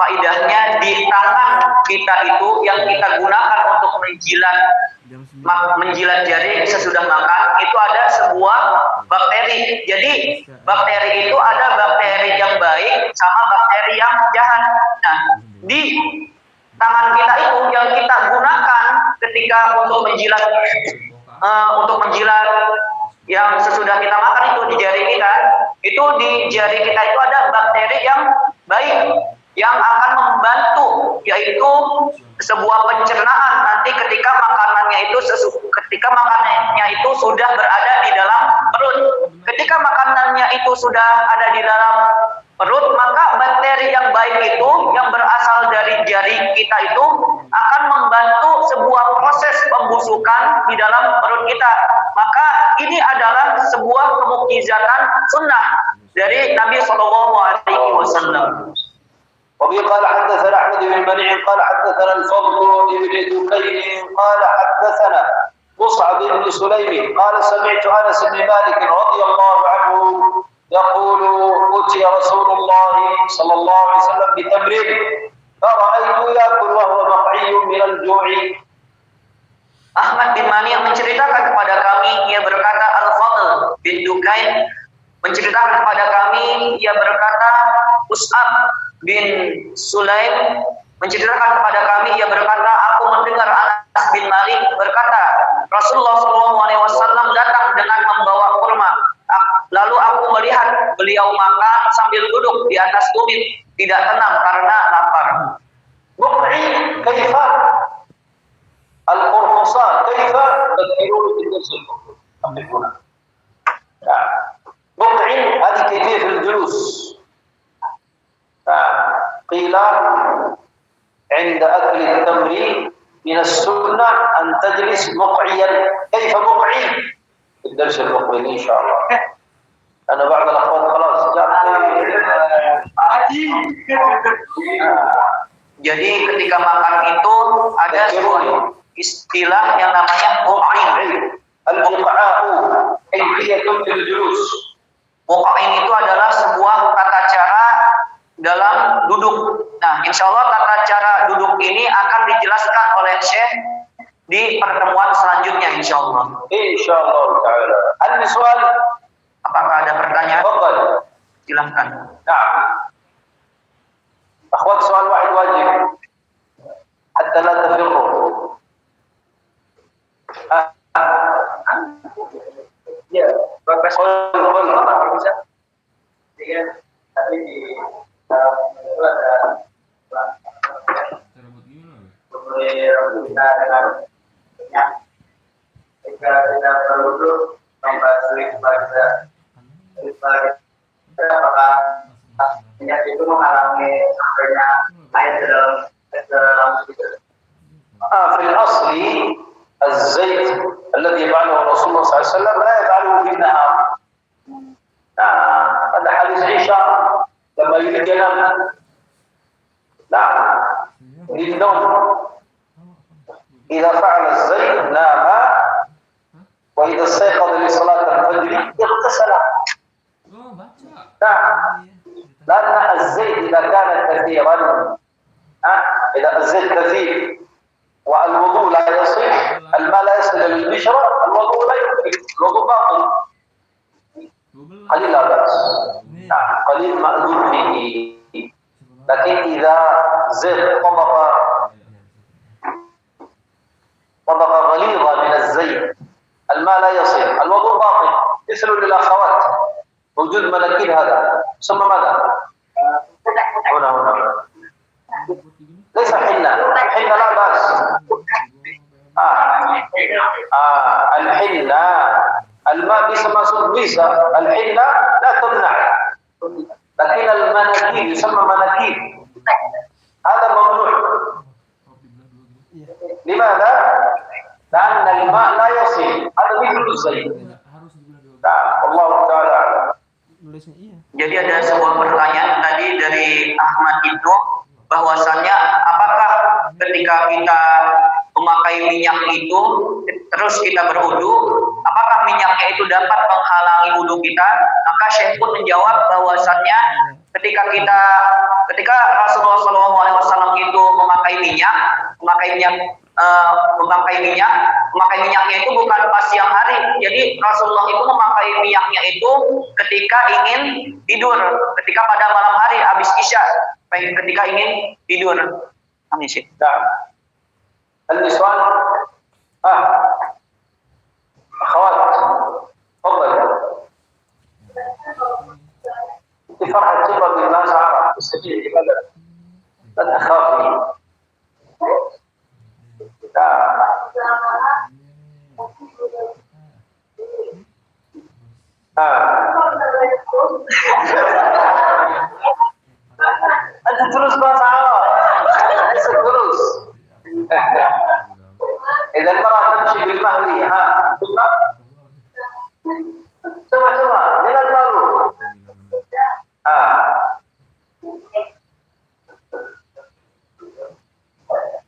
B: faidahnya di tangan kita itu yang kita gunakan untuk menjilat jari sesudah makan itu ada sebuah bakteri. Jadi bakteri itu ada bakteri yang baik sama bakteri yang jahat. Nah, di tangan kita itu yang kita gunakan ketika untuk menjilat yang sesudah kita makan itu di jari kita, itu di jari kita itu ada bakteri yang baik yang akan membantu, yaitu sebuah pencernaan nanti ketika makanannya itu sudah berada di dalam perut. Ketika makanannya itu sudah ada di dalam perut, maka bakteri yang baik itu yang berasal dari jari kita itu akan membantu sebuah proses pembusukan di dalam perut kita. Maka ini adalah sebuah kemukjizatan sunnah dari Nabi SAW.
A: وبه قال حدثنا أحمد بن منيع قال حدثنا الفضل بن دكين قال حدثنا مصعب بن سليم قال سمعت أنس بن مالك رضي الله عنه يقول أتي رسول الله صلى الله عليه وسلم بتمر فرأيته يأكل وهو مقعي من الجوع.
B: Ahmad bin Mani menceritakan kepada kami, ia berkata, Al-Fadl bin Dukain menceritakan kepada kami, ia berkata, Mus'ab bin Sulaim menceritakan kepada kami, ia berkata, aku mendengar Anas bin Malik berkata, Rasulullah SAW datang dengan membawa kurma. Lalu aku melihat beliau makan sambil duduk di atas tumit, tidak tenang karena lapar.
A: Muq'i kaifa al-qurfusan kaifa tadhkirun al-jurs al-qurfusan. Muq'i hadi kayfiyah al-julus. قيل عند أكل التمر من السنة أن تجلس مقعيا. كيف مقعي؟ في الدرس المقبل إن شاء الله. أنا بعض الأخوات خلاص
B: Jadi ketika makan itu ada sebuah istilah yang namanya muqa'in.
A: Al-muqa'u kayfiyatun fil julus.
B: Muqa'in itu adalah sebuah tata cara dalam duduk. Nah, insya Allah tata cara duduk ini akan dijelaskan oleh Syekh di pertemuan selanjutnya, insya Allah.
A: Insya Allah Taala. Ada soal?
B: Apakah ada pertanyaan?
A: Fadhal.
B: Silahkan.
A: Nah, akhwat soal wahid wajib. Hatta la tafirru. Ya, bagus. Kalau bisa. Iya, tapi di itu ada kita dengan jika kita perlu membahas apakah minyak itu menghalangi sampainya air ke dalam situ. في الأصل الزيت الذي يفعله رسول الله صلى الله عليه وسلم لا يفعله في النهار. هذا حديث عائشة لما يريد ينام للنوم إذا فعل الزيت نام وإذا استيقظ لصلاة الفجر اغتسل. لأن الزيت إذا كان كثيرا إذا الزيت كثير والوضوء لا يصح الماء لا يصل للبشرة الوضوء لا يمكن الوضوء باطل قليل لا بأس قليل مأذون فيه. لكن إذا زيت طبق الماء لا يصل الوضوء باطل مثل للأخوات وجود مناكير هذا ثم ماذا؟ هنا ليس حنة لا بأس الحنة الماء bisa masuk bisa الحنة لا تمنع لكن المناكير يسمى مناكير هذا ممنوع لماذا؟ لأن الماء لا يصل هذا مثل الزيت الله تعالى أعلم.
B: Jadi ada sebuah pertanyaan tadi dari Ahmad itu bahwasannya apakah ketika kita memakai minyak itu terus kita berwudu, apakah minyaknya itu dapat menghalangi wudu kita? Maka Syekh pun menjawab bahwasannya ketika Rasulullah SAW itu memakai minyaknya itu bukan pas siang hari. Jadi Rasulullah itu memakai minyaknya itu ketika ingin tidur, ketika pada malam hari habis isya, ketika ingin tidur. Amin sih.
A: النسوان أخوات تفضل أنت فرحة تقرأ بالناس عرب تستجيب لماذا لا تخافي أنت terus bahasa Arab terus إذا المرأة تمشي بالمهري ثم coba dengan malu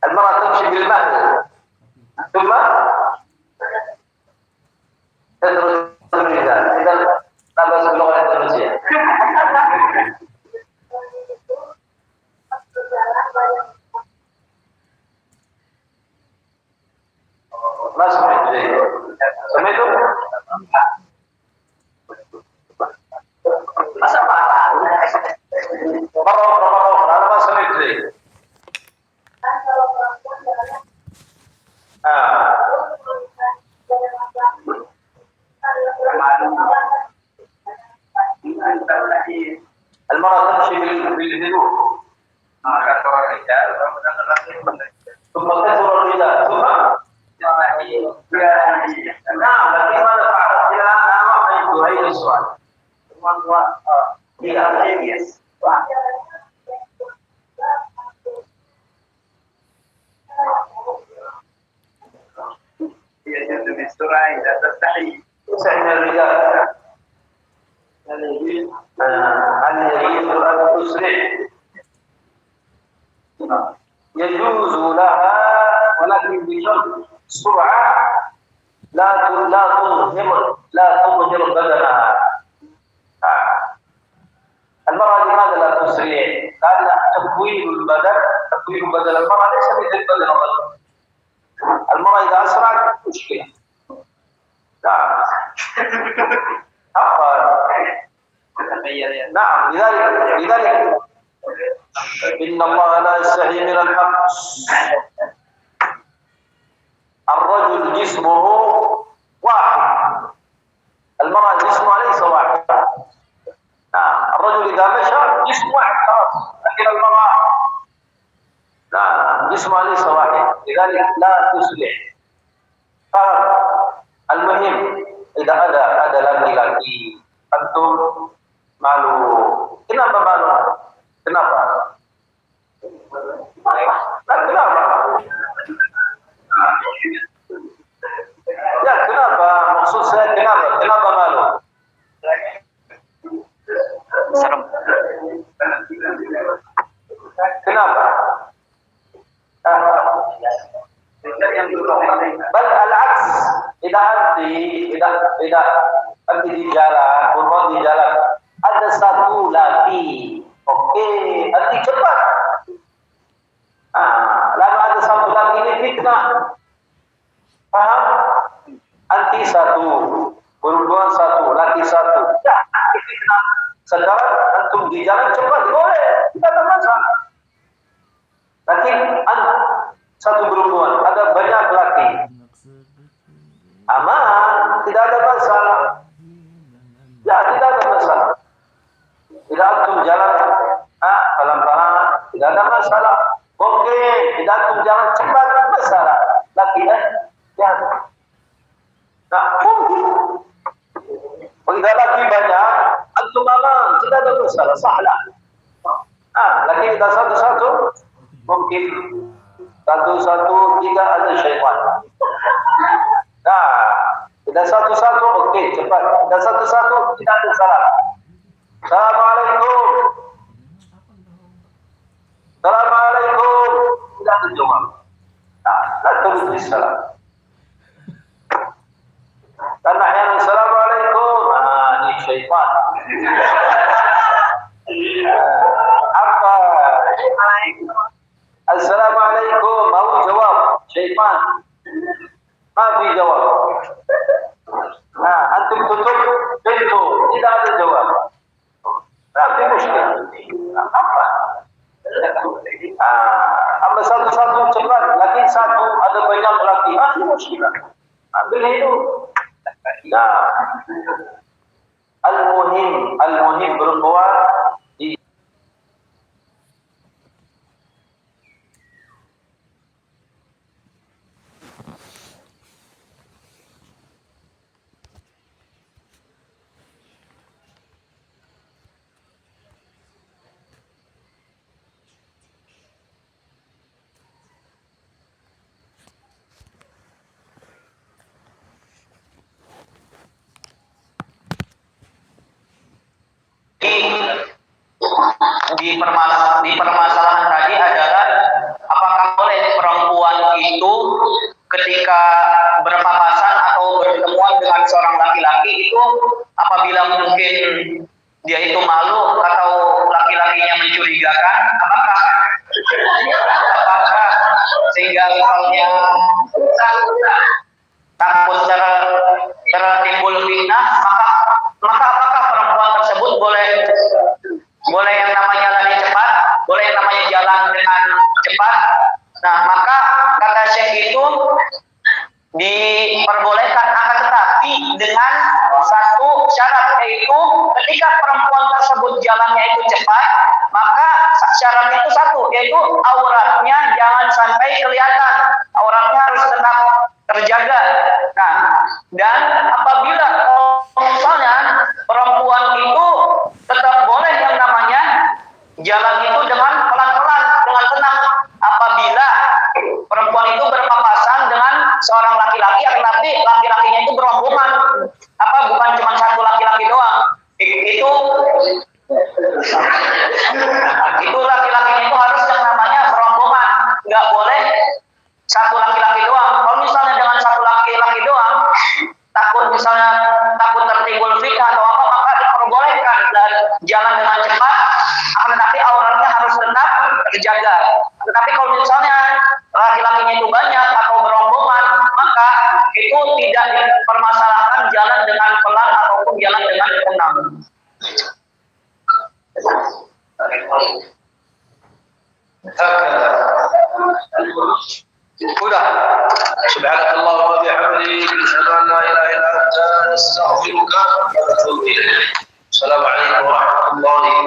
A: المرأة تمشي بالمهري ثم تدرس الرجال إذا لا بأس باللغة الأندلسية ما سمعت ليه سمعتم مرة أخرى أنا ما سمعت ليه المرأة تمشي بالهدوء ثم كثر الرجال ثم نعم لكن ماذا فعل؟ إلى أن أنا ما فهمت هذا السؤال ليس عند الرجال هل يجوز أن تسرع يجوز لها ولكن بشرط سرعة لا تظهر بدنها المرأة لماذا لا تسرع؟ لأن تكوين بدن المرأة ليس مثل بدن الرجل المرأة إذا أسرعت مشكلة نعم لذلك إن الله لا يستحي من الحق الرجل جسمه واحد المرأة جسمها ليس واحد الرجل إذا مشى جسم واحد خلاص لكن المرأة لا جسمها ليس واحد لذلك لا تسرع المهم إذا ada laki-laki antum malu. Kenapa malu? Kenapa? Kenapa? Ya kenapa? Maksud saya kenapa? Kenapa malu?
B: Serem.
A: Kenapa? Bal al-aks. Tidak anti di jalan, purwa di jalan. Ada satu laki, oke, anti cepat. Lalu ada satu laki ini fitnah. Paham? Anti satu, perempuan satu, laki satu. Ya, fitnah. Sekarang antum di jalan cepat, boleh, tidak ada masalah. Tapi satu perempuan, ada banyak laki. Aman. tidak ada masalah. Oke, tidak jalan cepat masalah. Laki ya. Nah, mungkin. Kalau laki banyak, antum malam tidak ada masalah, sahlah. Laki kita satu-satu, mungkin satu-satu tidak ada syaitan. Nah, kita satu-satu, oke, cepat. Kita satu-satu tidak ada salah. Assalamualaikum. Assalamualaikum. Tidak ada jawab. Nah, terus salam. Karena yang Assalamualaikum, ini syaitan. Apa? Assalamualaikum, mau jawab syaitan. Maaf jawab. Antum tutup pintu, tidak ada jawab. Nanti muskil. Apa? Ambil satu-satu cepat, lagi satu ada banyak lagi, masih muskil. Ambil itu. Nah, al-muhim berkuat di
B: di permasalahan tadi adalah apakah boleh perempuan itu ketika berpapasan atau bertemuan dengan seorang laki-laki itu apabila mungkin dia itu malu atau laki-lakinya mencurigakan, apakah sehingga misalnya takut tertimbul fitnah, maka apakah perempuan tersebut boleh yang namanya lari cepat, boleh yang namanya jalan dengan cepat. Nah, maka kata Syekh itu diperbolehkan, akan tetapi dengan satu syarat, yaitu ketika perempuan tersebut jalannya itu cepat, maka syaratnya itu satu, yaitu auratnya jangan sampai kelihatan, auratnya harus tetap terjaga. Nah, dan apabila misalnya perempuan itu tetap boleh yang namanya jalan itu dengan pelan-pelan, dengan tenang, apabila perempuan itu berpapasan dengan seorang laki-laki, tapi laki-lakinya itu berombongan, bukan cuma satu laki-laki doang. Itu laki-lakinya itu harus yang namanya berombongan, nggak boleh satu laki-laki doang. Kalau misalnya dengan satu laki-laki doang, takut tertimbul fitnah atau apa, maka diperbolehkan dan jalan dengan cepat, akan tetapi auratnya harus tetap terjaga. Tetapi kalau misalnya laki-lakinya itu banyak atau berombongan, maka itu tidak dipermasalahkan jalan dengan pelan ataupun jalan dengan tenang.
A: Sudah. Subhanakallah wa bihamdihi, asyhadu an la ilaha illa anta, astaghfiruka wa atubu ilaik. Assalamualaikum warahmatullahi